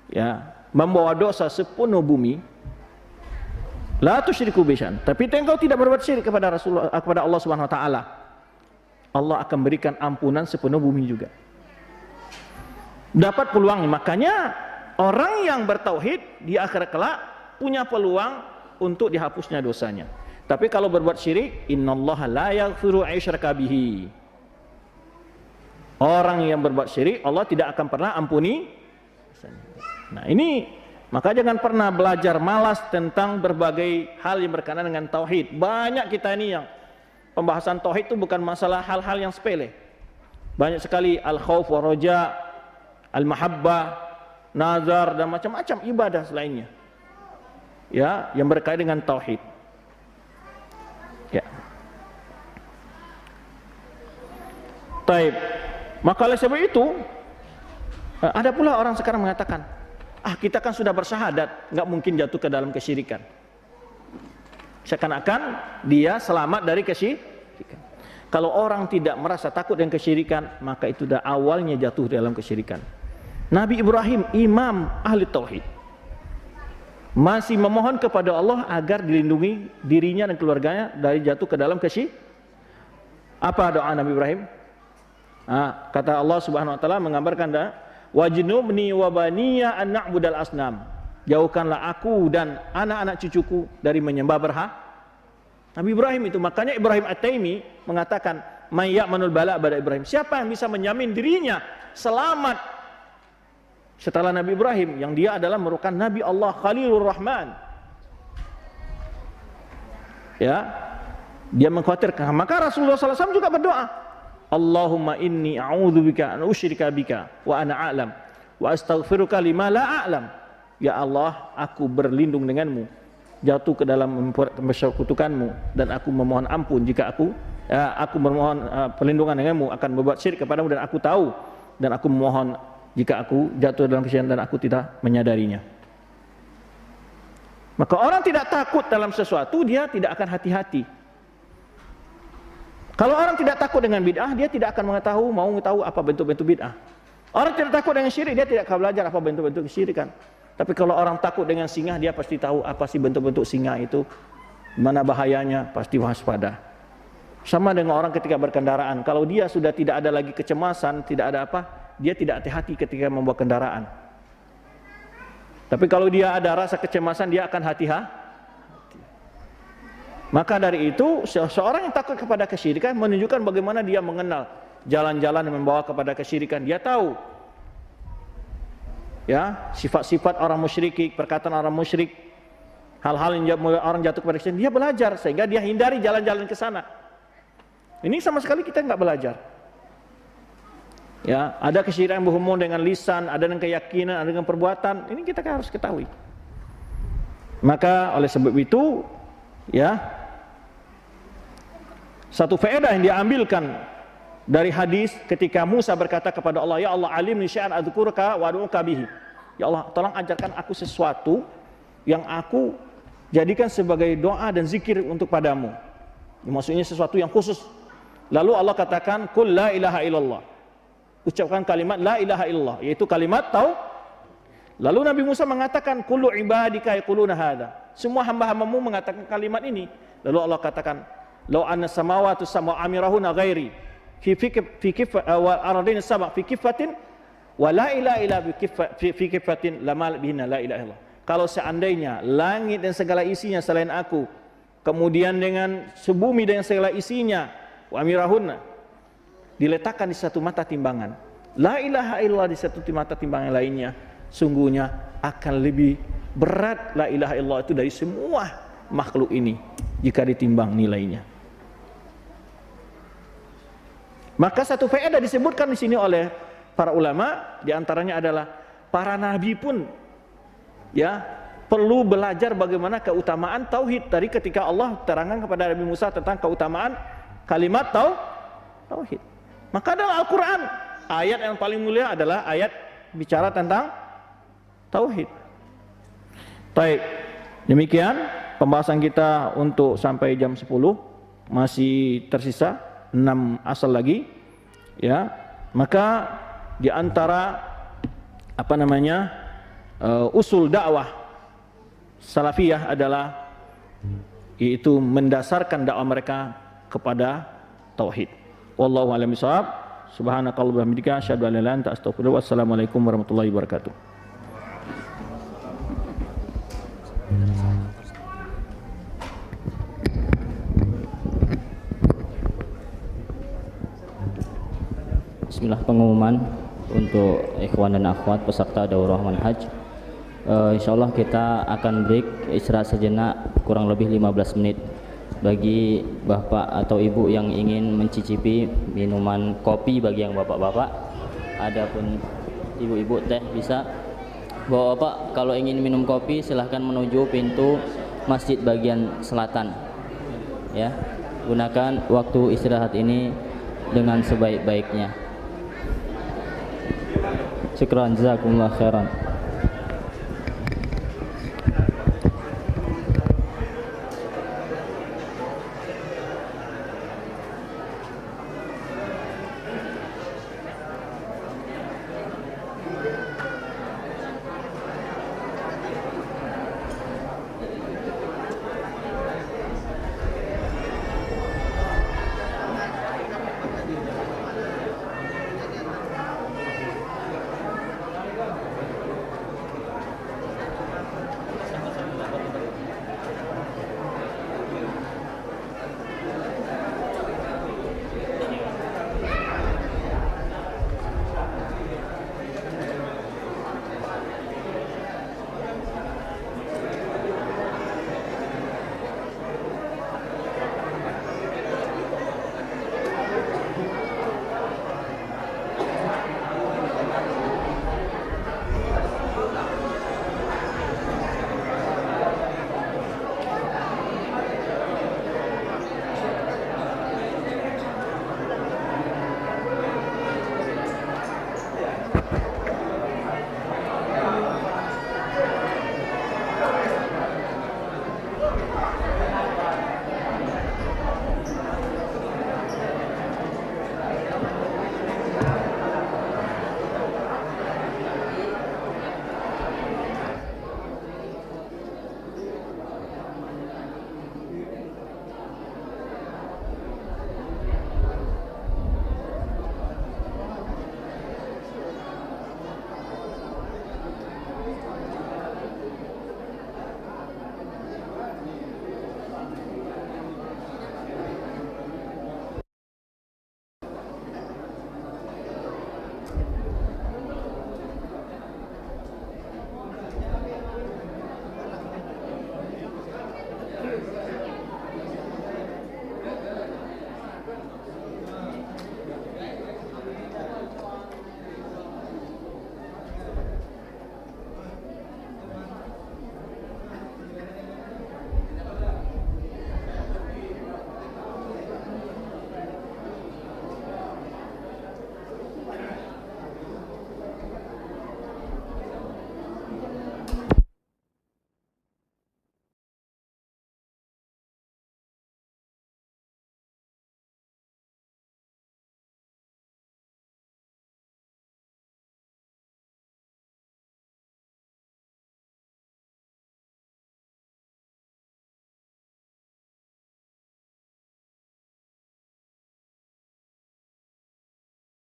ya, membawa dosa sepenuh bumi, la tusyriku bi syai'an, tapi engkau tidak berbuat syirik kepada Rasulullah, kepada Allah Subhanahu wa taala, Allah akan berikan ampunan sepenuh bumi juga. Dapat peluang. Makanya orang yang bertauhid di akhirat kelak punya peluang untuk dihapusnya dosanya. Tapi kalau berbuat syirik, innallaha la yaghfiru ayyushraka bihi. Orang yang berbuat syirik, Allah tidak akan pernah ampuni. Nah ini, maka jangan pernah belajar malas tentang berbagai hal yang berkaitan dengan tauhid. Banyak kita ini yang pembahasan tauhid itu bukan masalah hal-hal yang sepele. Banyak sekali al-khauf wa roja, al-mahabbah, nazar dan macam-macam ibadah selainnya. Ya, yang berkaitan dengan tauhid. Ya. Taib. Maka oleh sebab itu, ada pula orang sekarang mengatakan, kita kan sudah bersyahadat, nggak mungkin jatuh ke dalam kesyirikan. Seakan-akan dia selamat dari kesyirikan. Kalau orang tidak merasa takut dengan kesyirikan, maka itu dah awalnya jatuh dalam kesyirikan. Nabi Ibrahim, imam ahli tauhid, masih memohon kepada Allah agar dilindungi dirinya dan keluarganya dari jatuh ke dalam kesyirikan. Apa doa Nabi Ibrahim? Kata Allah Subhanahu wa taala menggambarkan wajnubni wa baniya an na'budal asnam. Jauhkanlah aku dan anak-anak cucuku dari menyembah berhala. Nabi Ibrahim itu, makanya Ibrahim At-Taimi mengatakan, "May ya'manul bala' ba'da Ibrahim." Siapa yang bisa menjamin dirinya selamat setelah Nabi Ibrahim, yang dia adalah merupakan Nabi Allah Khalilur Rahman. Ya, dia mengkhawatirkan. Maka Rasulullah SAW juga berdoa, Allahumma inni a'udzubika an usyrika bika wa ana a'lam wa astaghfiruka lima la a'lam. Ya Allah, aku berlindung denganmu jatuh ke dalam mempersekutukanmu, dan aku memohon ampun jika aku memohon perlindungan denganmu akan berbuat syirik kepadamu, dan aku tahu, dan aku memohon jika aku jatuh dalam kesyirikan dan aku tidak menyadarinya. Maka orang tidak takut dalam sesuatu, dia tidak akan hati-hati. Kalau orang tidak takut dengan bid'ah, dia tidak akan mau tahu apa bentuk-bentuk bid'ah. Orang tidak takut dengan syirik, dia tidak akan belajar apa bentuk-bentuk kesyirikan. Tapi kalau orang takut dengan singa, dia pasti tahu apa sih bentuk-bentuk singa itu, mana bahayanya, pasti waspada. Sama dengan orang ketika berkendaraan, kalau dia sudah tidak ada lagi kecemasan, tidak ada apa, dia tidak hati-hati ketika membawa kendaraan. Tapi kalau dia ada rasa kecemasan, dia akan hati-hati. Maka dari itu, seorang yang takut kepada kesyirikan menunjukkan bagaimana dia mengenal jalan-jalan yang membawa kepada kesyirikan. Dia tahu ya sifat-sifat orang musyrik, perkataan orang musyrik, hal-hal yang orang jatuh kepada kesyirikan. Dia belajar sehingga dia hindari jalan-jalan ke sana. Ini sama sekali kita nggak belajar. Ya, ada kesyirikan berhubungan dengan lisan, ada dengan keyakinan, ada dengan perbuatan. Ini kita harus ketahui. Maka oleh sebab itu, ya, satu faedah yang diambilkan dari hadis ketika Musa berkata kepada Allah, ya Allah, alimni syai'an adzkuruka wa ad'uka bihi. Ya Allah, tolong ajarkan aku sesuatu yang aku jadikan sebagai doa dan zikir untuk padamu. Maksudnya sesuatu yang khusus. Lalu Allah katakan, qul la ilaha illallah. Ucapkan kalimat la ilaha illallah, yaitu kalimat tahu. Lalu Nabi Musa mengatakan, kullu ibadika yaquluna hadza. Semua hamba-hambamu mengatakan kalimat ini. Lalu Allah katakan, law anna samawati sab'a amirahuna ghairi fi wa ardina sab'a fi kifatin wa la ilaha illa fi kifatin lamal bihina la ilaha illallah. Kalau seandainya langit dan segala isinya selain aku, kemudian dengan sebumi dengan segala isinya, wa amirahuna, diletakkan di satu mata timbangan, la ilaha illallah di satu mata timbangan lainnya, sungguhnya akan lebih berat la ilaha illallah itu dari semua makhluk ini jika ditimbang nilainya. Maka satu faedah disebutkan di sini oleh para ulama, di antaranya adalah para nabi pun ya perlu belajar bagaimana keutamaan tauhid. Tadi ketika Allah terangkan kepada Nabi Musa tentang keutamaan kalimat tauhid. Maka dalam Al-Quran, ayat yang paling mulia adalah ayat bicara tentang tauhid. Baik, demikian pembahasan kita untuk sampai jam 10. Masih tersisa 6 asal lagi. Ya, maka di antara usul dakwah salafiyah adalah yaitu mendasarkan dakwah mereka kepada tauhid. Wallahu a'lam bishawab. Subhanakallahumma wa bihamdika asyhadu an la ilaha illa anta astaghfiruka wa atubu ilaik. Wassalamualaikum warahmatullahi wabarakatuh. Bismillah, pengumuman untuk ikhwan dan akhwat peserta daurah manhaj. Insyaallah kita akan break istirahat sejenak kurang lebih 15 menit. Bagi bapak atau ibu yang ingin mencicipi minuman kopi, bagi yang bapak-bapak, adapun ibu-ibu teh bisa. Bapak kalau ingin minum kopi silahkan menuju pintu masjid bagian selatan. Ya, gunakan waktu istirahat ini dengan sebaik-baiknya. Syukran, jazakumullah khairan.